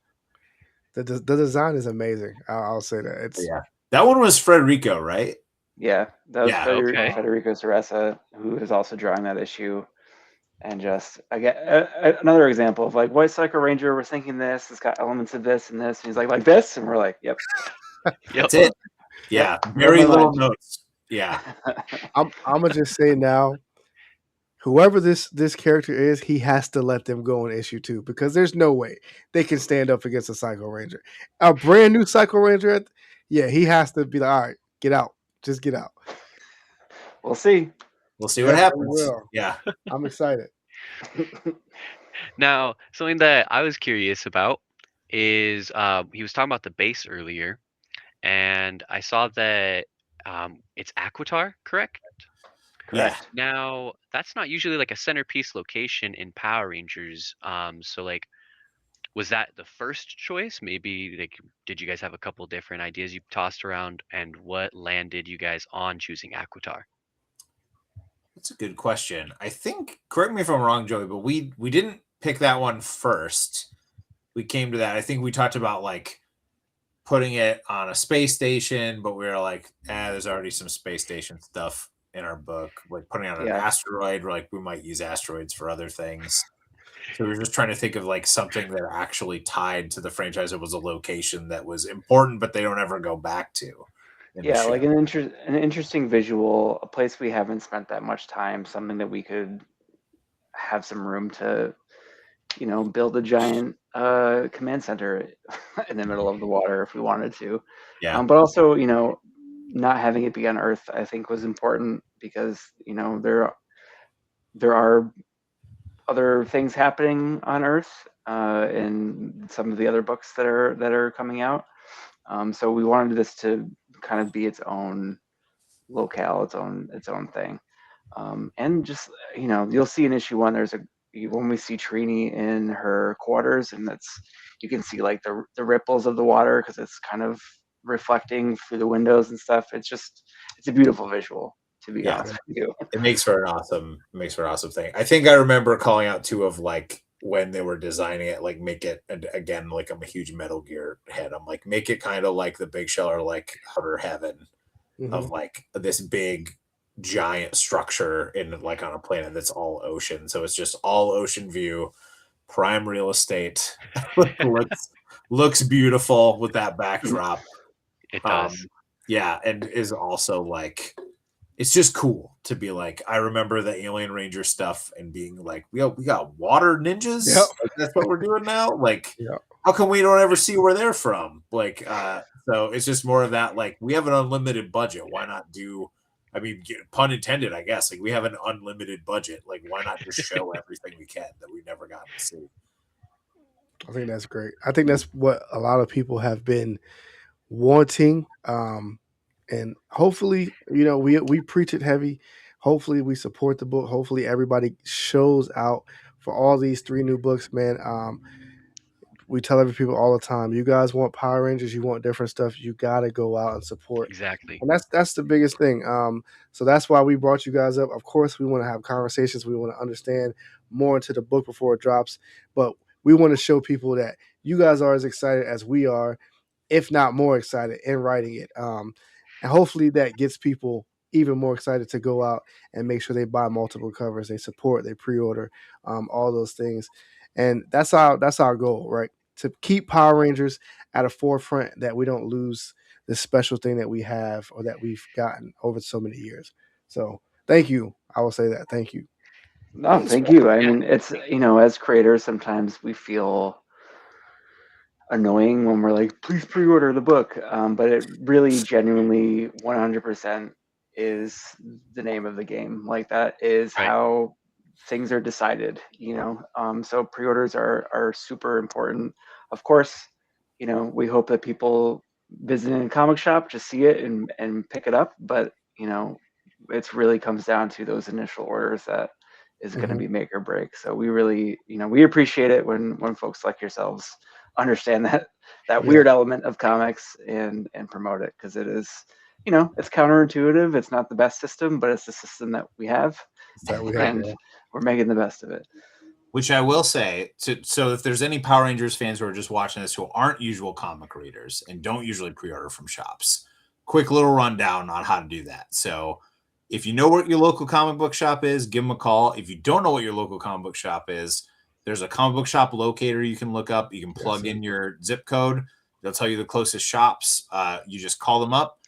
The design is amazing. I'll say that. Yeah. That one was Federico, right? Yeah, that was Yeah. Okay. Federico Ceresa, who is also drawing that issue. And just again, another example of like White Psycho Ranger. We're thinking this. It's got elements of this and this. And he's like this, and we're like, yep, Yep. That's it. yep, Yeah. read Very my little mind. notes. Yeah. I'm gonna just say now, whoever this character is, he has to let them go in issue 2 because there's no way they can stand up against a Psycho Ranger, a brand new Psycho Ranger. Yeah, he has to be like, all right, get out, just get out. We'll see. We'll see what Yep, we happens. will. Yeah. I'm excited. Now, something that I was curious about is he was talking about the base earlier, and I saw that it's Aquitar, correct? Yeah. Correct. Now, that's not usually like a centerpiece location in Power Rangers. So like, was that the first choice? Maybe like, did you guys have a couple different ideas you tossed around, and what landed you guys on choosing Aquitar? That's a good question. I think, correct me if I'm wrong, Joey, but we didn't pick that one first. We came to that. I think we talked about like putting it on a space station, but we were like, there's already some space station stuff in our book. Like putting it on an Yeah, asteroid, we're like, we might use asteroids for other things. So we are just trying to think of like something that actually tied to the franchise. It was a location that was important, but they don't ever go back to in the yeah, show. like an interesting visual, a place we haven't spent that much time, something that we could have some room to, build a giant command center in the middle of the water if we wanted to. Yeah. But also, not having it be on Earth, I think, was important because there are other things happening on Earth in some of the other books that are coming out. So we wanted this to kind of be its own locale, its own thing. And just you'll see in issue 1, when we see Trini in her quarters, and you can see like the ripples of the water because it's kind of reflecting through the windows and stuff. It's a beautiful visual, to be Yeah. honest with you. It makes for an awesome thing. I think I remember calling out too of like when they were designing it, like make it, and again, like I'm a huge Metal Gear head. I'm like, make it kind of like the Big Shell or like Outer Heaven of like this big giant structure in like on a planet that's all ocean. So it's just all ocean view, prime real estate. looks beautiful with that backdrop. It does. Yeah, and is also like it's just cool to be like, I remember the Alien Ranger stuff and being like, we got water ninjas. Yep. Like, that's what we're doing now. Like, Yep. how come we don't ever see where they're from? Like, so it's just more of that. Like, we have an unlimited budget. Why not do? I mean, pun intended, I guess. Like, we have an unlimited budget. Like, why not just show everything we can that we've never gotten to see? I think that's great. I think that's what a lot of people have been wanting. And hopefully, we preach it heavy. Hopefully, we support the book. Hopefully, everybody shows out for all these 3 new books, man. We tell every people all the time, you guys want Power Rangers, you want different stuff, you gotta go out and support. Exactly. And that's the biggest thing. So that's why we brought you guys up. Of course, we want to have conversations. We want to understand more into the book before it drops, but we want to show people that you guys are as excited as we are, if not more excited in writing it. And hopefully that gets people even more excited to go out and make sure they buy multiple covers, they support, they pre-order, all those things. And that's our goal, right? To keep Power Rangers at a forefront, that we don't lose this special thing that we have or that we've gotten over so many years. So thank you. I will say that. Thank you. No, Thanks, thank man. you. I Yeah. mean, it's as creators, sometimes we feel annoying when we're like, please pre-order the book. But it really genuinely 100% is the name of the game. Like that is Right. how things are decided. So pre-orders are super important. Of course, we hope that people visiting a comic shop just see it and pick it up. But, it really comes down to those initial orders that is going to Mhm. be make or break. So we really, we appreciate it when folks like yourselves understand that Yeah, weird element of comics and promote it, because it is, it's counterintuitive. It's not the best system, but it's the system that we have, it's that we have. and Yeah. we're making the best of it. Which I will say, so if there's any Power Rangers fans who are just watching this who aren't usual comic readers and don't usually pre-order from shops, quick little rundown on how to do that. So if you know what your local comic book shop is, give them a call. If you don't know what your local comic book shop is, there's a comic book shop locator you can look up. You can plug in your zip code. They'll tell you the closest shops. You just call them up,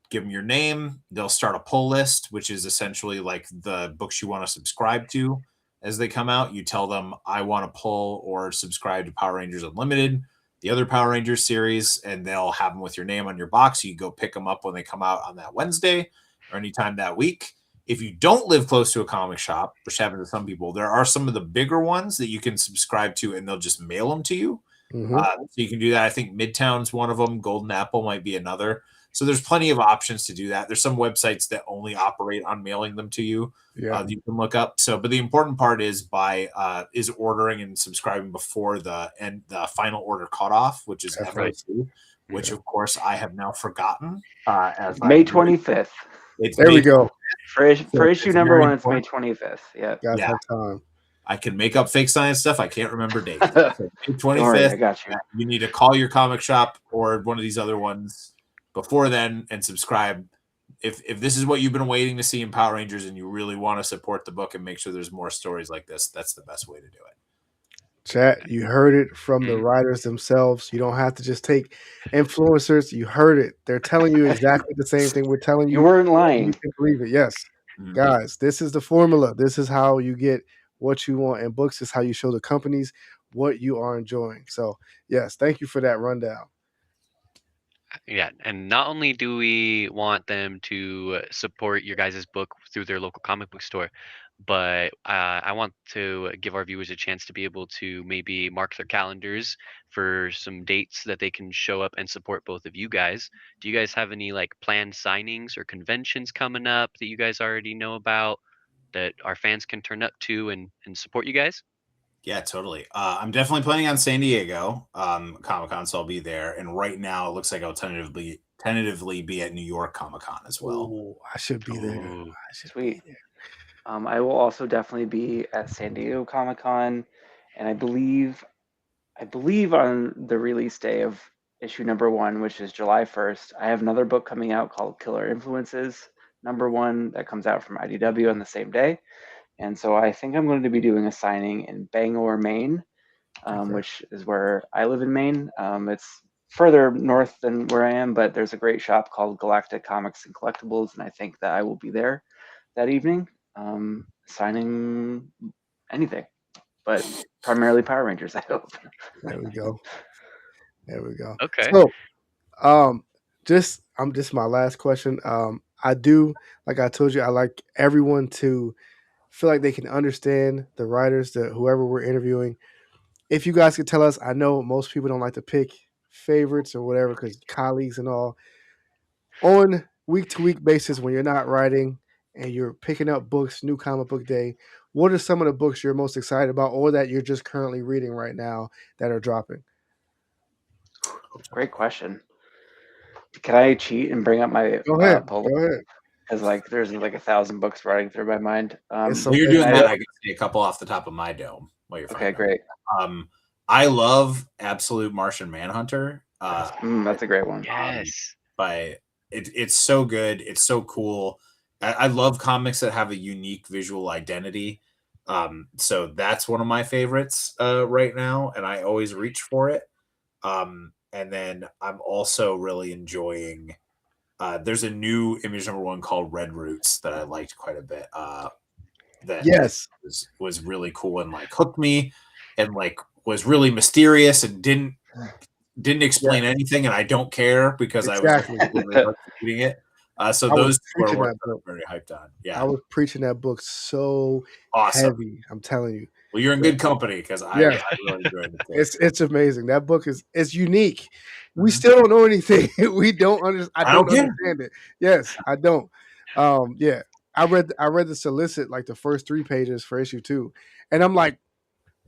give them your name. They'll start a pull list, which is essentially like the books you want to subscribe to as they come out. You tell them, I want to pull or subscribe to Power Rangers Unlimited, the other Power Rangers series, and they'll have them with your name on your box. You go pick them up when they come out on that Wednesday or anytime that week. If you don't live close to a comic shop, which happens to some people, there are some of the bigger ones that you can subscribe to and they'll just mail them to you. So you can do that. I think Midtown's one of them. Golden Apple might be another. So there's plenty of options to do that. There's some websites that only operate on mailing them to you. Yeah. You can look up. So, but the important part is is ordering and subscribing before the final order cutoff, which is That's FOC, which of course I have now forgotten. As May 25th. There we go. For issue number 1, it's May 25th. Yeah. Got some time. I can make up fake science stuff. I can't remember dates. So May 25th. Don't worry, I got you. You need to call your comic shop or one of these other ones before then and subscribe. If this is what you've been waiting to see in Power Rangers and you really want to support the book and make sure there's more stories like this, that's the best way to do it. Chat, you heard it from the writers themselves. You don't have to just take influencers. You heard it. They're telling you exactly the same thing we're telling you. You weren't lying. You can believe it. Yes. Guys, this is the formula. This is how you get what you want in books. This is how you show the companies what you are enjoying. So, yes, thank you for that rundown. Yeah, and not only do we want them to support your guys' book through their local comic book store, but I want to give our viewers a chance to be able to maybe mark their calendars for some dates that they can show up and support both of you guys. Do you guys have any like planned signings or conventions coming up that you guys already know about that our fans can turn up to and support you guys? Yeah, totally. I'm definitely planning on San Diego Comic-Con, so I'll be there. And right now, it looks like I'll tentatively be at New York Comic-Con as well. Oh, I should be there. Ooh. Sweet. I will also definitely be at San Diego Comic-Con, and I believe on the release day of issue number 1, which is July 1st, I have another book coming out called Killer Influences number 1 that comes out from IDW on the same day. And so I think I'm going to be doing a signing in Bangor, Maine, which is where I live in Maine. It's further north than where I am, but there's a great shop called Galactic Comics and Collectibles, and I think that I will be there that evening signing anything, but primarily Power Rangers, I hope. There we go. Okay. So, just my last question. I do, like I told you, I like everyone to feel like they can understand the writers, whoever we're interviewing. If you guys could tell us, I know most people don't like to pick favorites or whatever because colleagues and all. On week-to-week basis, when you're not writing and you're picking up books, new comic book day, what are some of the books you're most excited about or that you're just currently reading right now that are dropping? Great question. Can I cheat and bring up my Go ahead. poll? Go ahead. Because there's 1,000 books running through my mind. It's so While you're good. doing that, I can say a couple off the top of my dome. While you're Okay, great. I love Absolute Martian Manhunter. That's a great one. Yes. It's so good. It's so cool. I love comics that have a unique visual identity. So that's one of my favorites right now, and I always reach for it. And then I'm also really enjoying. There's a new Image number 1 called Red Roots that I liked quite a bit. That was really cool and hooked me, and was really mysterious and didn't explain anything, and I don't care because I was reading it. So those two are what I'm very hyped on. Yeah, I was preaching that book so awesome. Heavy. I'm telling you. Well, you're in good company because I really enjoyed it. It's amazing. That book is unique. We still don't know anything. We don't understand. I don't understand it. Yes, I don't. Yeah, I read the solicit the first 3 pages for issue 2, and I'm like,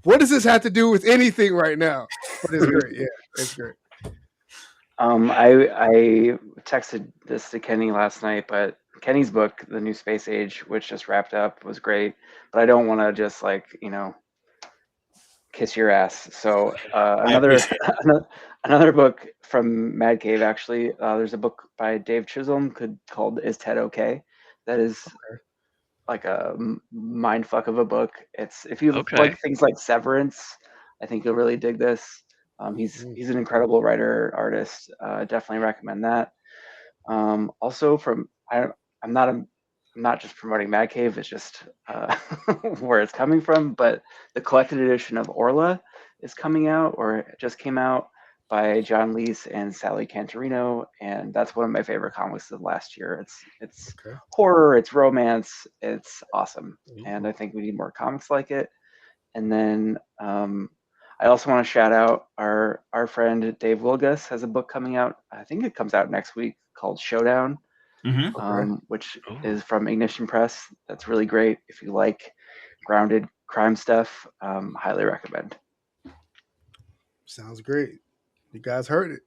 what does this have to do with anything right now? But it's great. Yeah, it's great. I texted this to Kenny last night, but Kenny's book, The New Space Age, which just wrapped up, was great. But I don't want to just kiss your ass. So I appreciate another book from Mad Cave actually. There's a book by Dave Chisholm called "Is Ted Okay?" That is like a mind fuck of a book. It's if you Okay. like things like Severance, I think you'll really dig this. He's an incredible writer artist. Definitely recommend that. Also from I'm not a, I'm not just promoting Mad Cave. It's just where it's coming from. But the collected edition of Orla is coming out, or it just came out by John Lees and Sally Cantorino, and that's one of my favorite comics of last year. It's Okay. horror, it's romance, it's awesome, and I think we need more comics like it. And then I also want to shout out our friend Dave Wilgus has a book coming out. I think it comes out next week called Showdown, it. which Ooh. is from Ignition Press. That's really great if you like grounded crime stuff. Highly recommend. Sounds great. You guys heard it.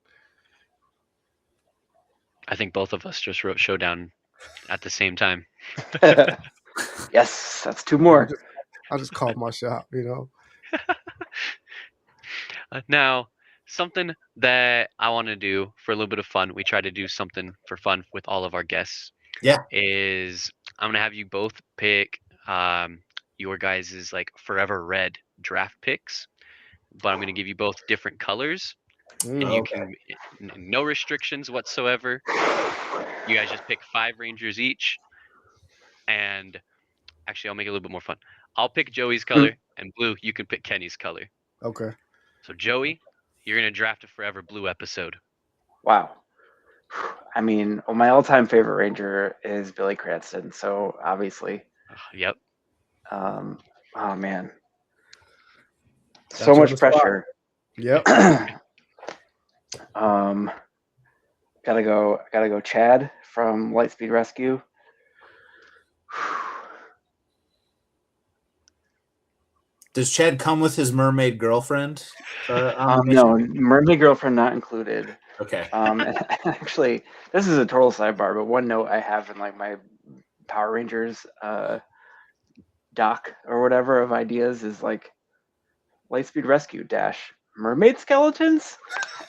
I think both of us just wrote Showdown at the same time. Yes, that's two I'll more. just, I'll just call my shot, you know. Now, something that I want to do for a little bit of fun, we try to do something for fun with all of our guests, Yeah. is I'm going to have you both pick your guys' like forever red draft picks, but I'm going to give you both different colors, and you Okay. can, no restrictions whatsoever. You guys just pick 5 Rangers each, and actually, I'll make it a little bit more fun. I'll pick Joey's color, and Blue, you can pick Kenny's color. Okay. So, Joey, you're going to draft a forever blue episode. Wow. I mean, well, my all-time favorite Ranger is Billy Cranston. So obviously, Yep. oh man, so Got you on much the spot. pressure. Yep. Gotta go Chad from Lightspeed Rescue. Does Chad come with his mermaid girlfriend on the No, mission? Mermaid Girlfriend not included. Okay. And actually, this is a total sidebar, but one note I have in like my Power Rangers doc or whatever of ideas is like Lightspeed Rescue dash mermaid skeletons.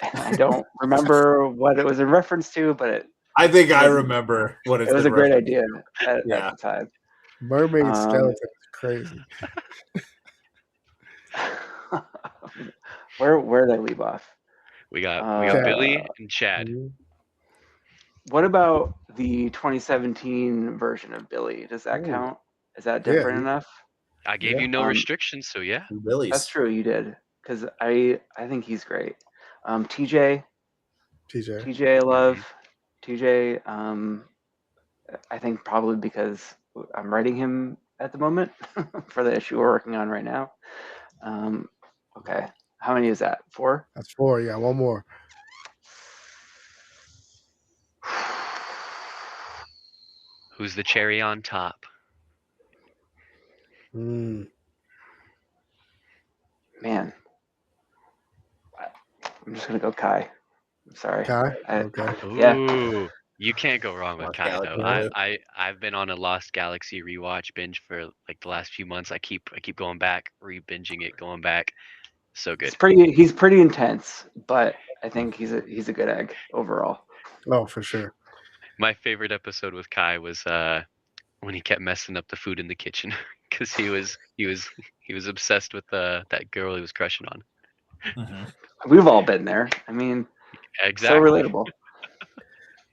And I don't remember what it was in reference to, but I think I was- remember what it's it was been a great referenced idea to. at Yeah. the time. Mermaid skeleton is crazy. Where did I leave off? We got Chad. Billy and Chad. Mhm. What about the 2017 version of Billy? Does that Ooh. count? Is that Yeah, different enough? I gave Yeah. you no restrictions, so yeah. Billy's. That's true. You did, because I think he's great. TJ, TJ. I love TJ. I think probably because I'm writing him at the moment for the issue we're working on right now. Okay, how many is that? 4? That's 4. Yeah, one more. Who's the cherry on top? Mm. Man, I'm just gonna go Kai. I'm sorry. Kai. Okay. Yeah. Ooh, you can't go wrong with Lost Kai Galaxy, though. yeah. I've been on a Lost Galaxy rewatch binge for like the last few months. I keep going back, re-binging it, going back. So good. He's pretty intense, but I think he's a good egg overall. Oh, for sure. My favorite episode with Kai was when he kept messing up the food in the kitchen because he was obsessed with that girl he was crushing on. Mhm. We've all been there. I mean, so Exactly. relatable.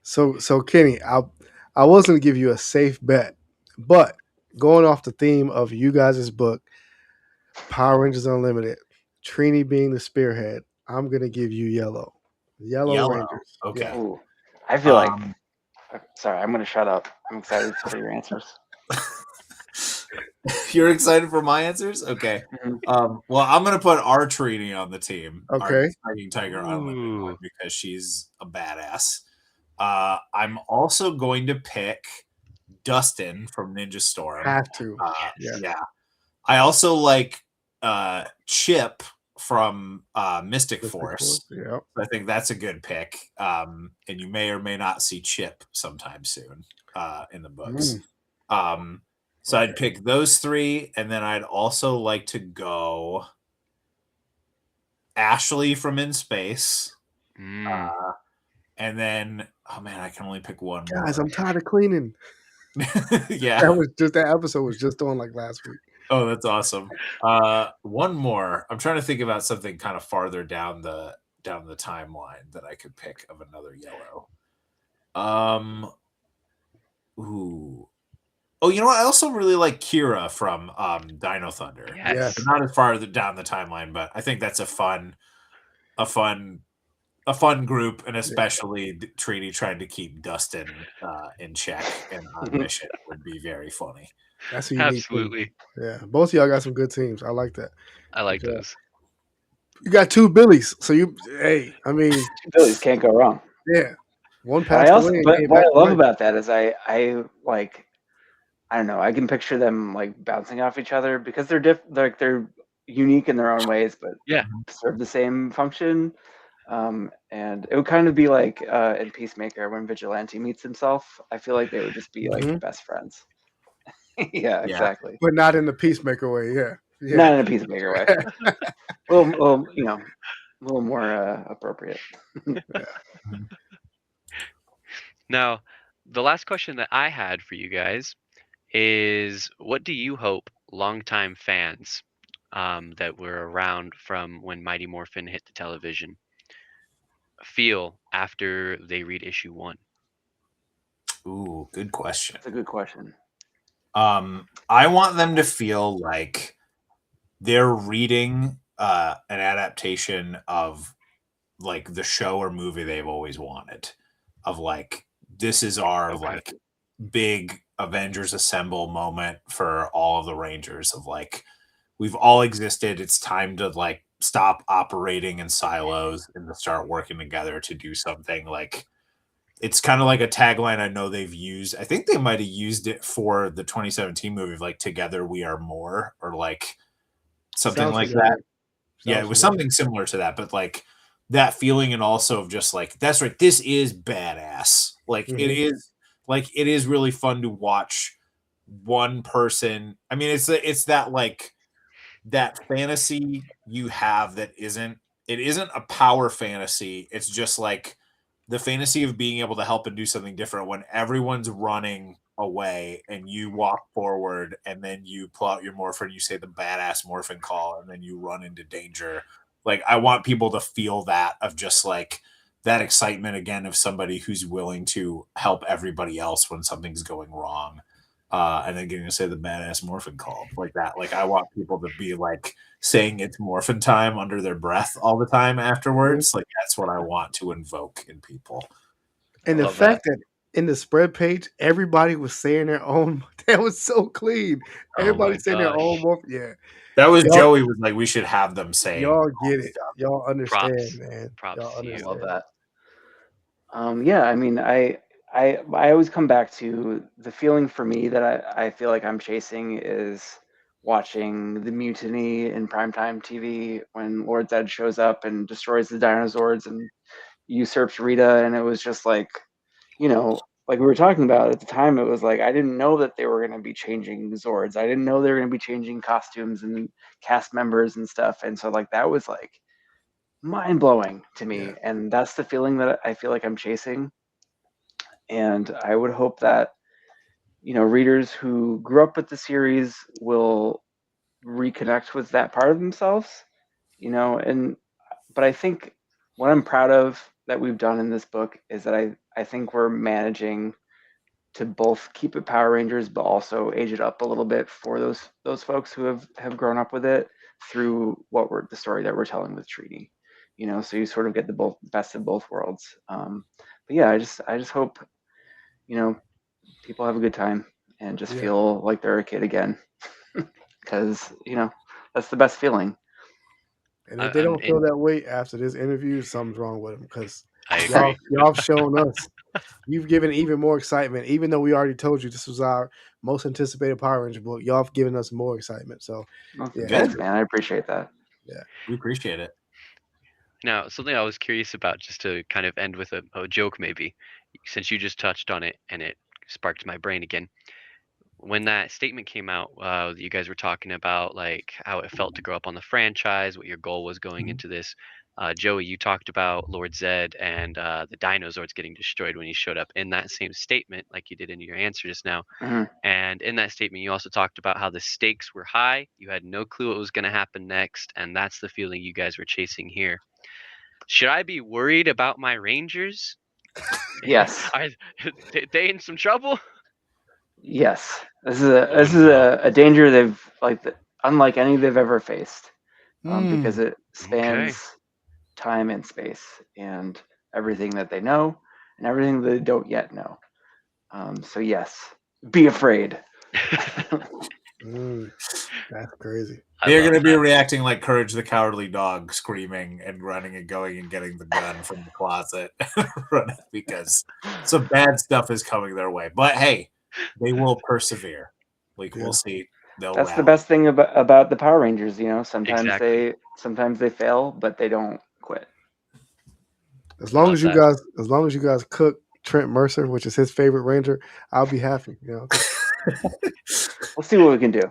So Kenny, I was gonna give you a safe bet, but going off the theme of you guys' book, Power Rangers Unlimited, Trini being the spearhead, I'm gonna give you yellow. Yellow Rangers. Okay. Yeah. Ooh, I feel like. Um, Sorry, I'm gonna shut up. I'm excited for your answers. You're excited for my answers? Okay. Well, I'm gonna put our Trini on the team. Okay. Our Fighting Tiger Unlimited Ooh. one, because she's a badass. I'm also going to pick Dustin from Ninja Storm. Have to. Yes. Yeah. I also like Chip from Mystic Force. Yeah. I think that's a good pick. And you may or may not see Chip sometime soon in the books. So I'd pick those 3, and then I'd also like to go Ashley from In Space, Mm. and then oh man, I can only pick one Guys, more. I'm tired of cleaning. Yeah. That episode was just on like last week. Oh, that's awesome. One more. I'm trying to think about something kind of farther down the timeline that I could pick of another yellow. Ooh. Oh, you know what? I also really like Kira from Dino Thunder. Yes. Not as far down the timeline, but I think that's a fun group, and especially Trini trying to keep Dustin in check and on mission would be very funny. That's a unique team. Absolutely. Yeah, both of y'all got some good teams. I like that. I like Yeah. those. You got two Billies, so I mean, Two Billies can't go wrong. yeah. One But passed away and but came what back I to love life. about that is I like, I don't know, I can picture them like bouncing off each other because they're unique in their own ways, but Yeah. serve the same function. And it would kind of be like in Peacemaker when Vigilante meets himself. I feel like they would just be like best friends. Yeah, exactly. But not in the Peacemaker way. Yeah, Not in a Peacemaker way. A little, a little more appropriate. Now, the last question that I had for you guys is, what do you hope longtime fans that were around from when Mighty Morphin hit the television feel after they read issue 1? Ooh, good question. That's a good question. I want them to feel like they're reading an adaptation of like the show or movie they've always wanted. Of like, this is our like big Avengers Assemble moment for all of the Rangers. Of like, we've all existed. It's time to like stop operating in silos and to start working together to do something. Like, it's kind of like a tagline I know they've used. I think they might have used it for the 2017 movie of like "Together We Are More" or like something Sounds like familiar. that. Yeah, it was familiar. something similar to that, but like that feeling, and also of just like, that's right, this is badass. Like it is really fun to watch one person. I mean, it's that like that fantasy you have that isn't a power fantasy. It's just like the fantasy of being able to help and do something different when everyone's running away and you walk forward and then you pull out your morphin, you say the badass morphin call, and then you run into danger. Like, I want people to feel that, of just like that excitement again of somebody who's willing to help everybody else when something's going wrong. And then getting to say the badass morphin call like that. Like, I want people to be like saying it's morphin time under their breath all the time afterwards. Like, that's what I want to invoke in people. And the fact that in the spread page, everybody was saying their own. That was so clean. Oh Everybody my saying their own gosh. morph. Yeah, That was y'all, Joey was like, we should have them saying y'all all get this it. stuff. Y'all understand, Props. man. Props Y'all to you. I love understand. that. Yeah, I mean, I always come back to the feeling for me that I feel like I'm chasing is watching the mutiny in primetime TV when Lord Zed shows up and destroys the dinosaurs and usurps Rita, and it was just like, like we were talking about at the time, it was like I didn't know that they were going to be changing Zords. I didn't know they were going to be changing costumes and cast members and stuff, and so like that was like mind blowing to me, and that's the feeling that I feel like I'm chasing. And I would hope that readers who grew up with the series will reconnect with that part of themselves. And but I think what I'm proud of that we've done in this book is that I think we're managing to both keep it Power Rangers, but also age it up a little bit for those folks who have grown up with it through the story that we're telling with Trini. So you sort of get the best of both worlds. But yeah, I just hope people have a good time and just feel like they're a kid again, because that's the best feeling. And if they don't feel that way after this interview, something's wrong with them, because I agree. y'all have shown us. You've given even more excitement, even though we already told you this was our most anticipated Power Ranger book. Y'all have given us more excitement. So, yeah, Thanks, man. I appreciate that. Yeah, we appreciate it. Now, something I was curious about, just to kind of end with a joke, maybe, since you just touched on it and it sparked my brain again. when that statement came out, you guys were talking about like how it felt to grow up on the franchise, what your goal was going into this. Joey, you talked about Lord Zed and the dinosaurs getting destroyed when he showed up in that same statement, like you did in your answer just now. Mhm. And in that statement, you also talked about how the stakes were high. You had no clue what was going to happen next, and that's the feeling you guys were chasing here. Should I be worried about my Rangers? Yes. Are they in some trouble? Yes. This is no. a danger unlike any they've ever faced, because it Okay. spans time and space and everything that they know and everything that they don't yet know. So yes, be afraid. That's crazy. I They're love going to be that. reacting like Courage the Cowardly Dog, screaming and running and going and getting the gun from the closet running because some bad stuff is coming their way. But hey, they will persevere. Like Yeah. we'll see. They'll That's the rally. best thing about the Power Rangers. Exactly. Sometimes they fail, but they don't quit. Love that. As long as you guys cook Trent Mercer, which is his favorite Ranger, I'll be happy. We'll see what we can do.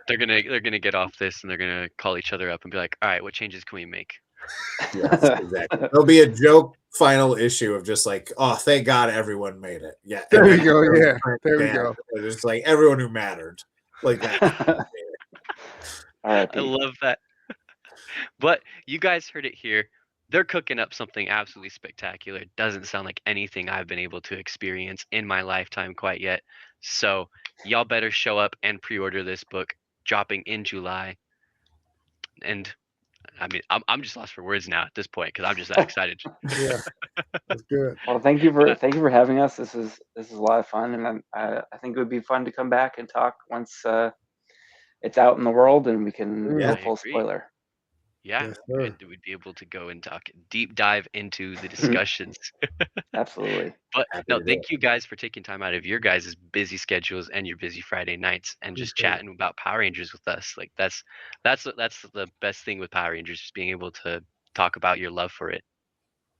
They're gonna get off this and they're gonna call each other up and be like, all right, what changes can we make? Yes, exactly. There'll be a joke final issue of just like, oh, thank God everyone made it. Yeah. There And we then go. it goes Yeah. Trent There we Dan. go. It's just like everyone who mattered. Like that. All right, I Pete. love that. But you guys heard it here. They're cooking up something absolutely spectacular. It doesn't sound like anything I've been able to experience in my lifetime quite yet. So y'all better show up and pre-order this book, dropping in July. And I mean, I'm just lost for words now at this point because I'm just that excited. Yeah. That's good. Well, But thank you for having us. This is a lot of fun, and I think it would be fun to come back and talk once it's out in the world and we can Mm. go I full agree. spoiler. Yeah, Yes, sir. we'd be able to go and talk deep dive into the discussions. Absolutely. But Happy no, to do it. thank you guys for taking time out of your guys' busy schedules and your busy Friday nights and just Appreciate it. chatting about Power Rangers with us. Like that's the best thing with Power Rangers, just being able to talk about your love for it,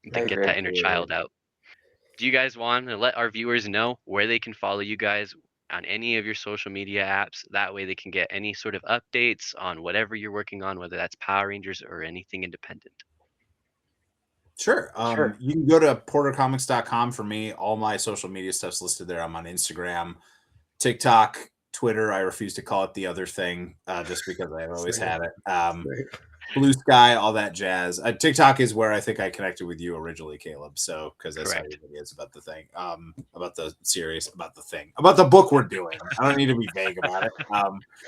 I to get agree. that inner child out. Do you guys want to let our viewers know where they can follow you guys on any of your social media apps? That way they can get any sort of updates on whatever you're working on, whether that's Power Rangers or anything independent. Sure. Sure. You can go to portercomics.com for me. All my social media stuff's listed there. I'm on Instagram, TikTok, Twitter. I refuse to call it the other thing just because I've always Same. had it. Same. Blue Sky, all that jazz. TikTok is where I think I connected with you originally, Caleb. So because I saw Correct. your videos about the thing, about the series, about the thing, about the book we're doing. I don't need to be vague about it.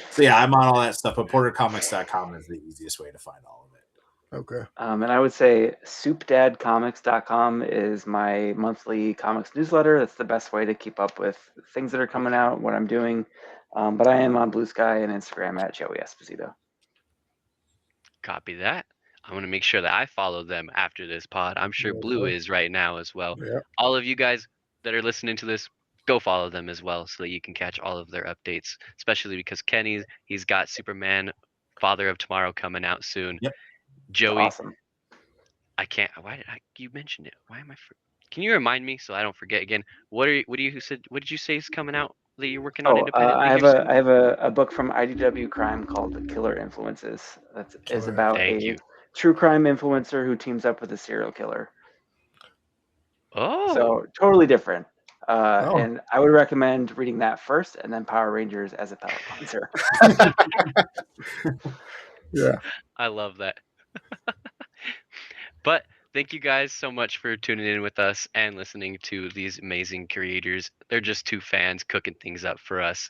So yeah, I'm on all that stuff. But portercomics.com is the easiest way to find all of it. Okay. And I would say soupdadcomics.com is my monthly comics newsletter. That's the best way to keep up with things that are coming out, what I'm doing. But I am on Blue Sky and Instagram at Joey Esposito. Copy that. I'm going to make sure that I follow them after this pod. I'm sure Yes, Blue sir. is right now as well. Yeah. All of you guys that are listening to this, go follow them as well so that you can catch all of their updates, especially because he's got Superman Father of Tomorrow coming out soon. Yep. Joey, Awesome. I can't. Why did you mention it? Why am I? Can you remind me so I don't forget again? What did you say is coming out that you're working on Oh, independently here soon? I have a book from IDW Crime called Killer Influences. That is Killer. about Thank a you. true crime influencer who teams up with a serial killer. Oh, So totally different. Oh. And I would recommend reading that first and then Power Rangers as a palate cleanser. Yeah. I love that. But thank you guys so much for tuning in with us and listening to these amazing creators. They're just two fans cooking things up for us.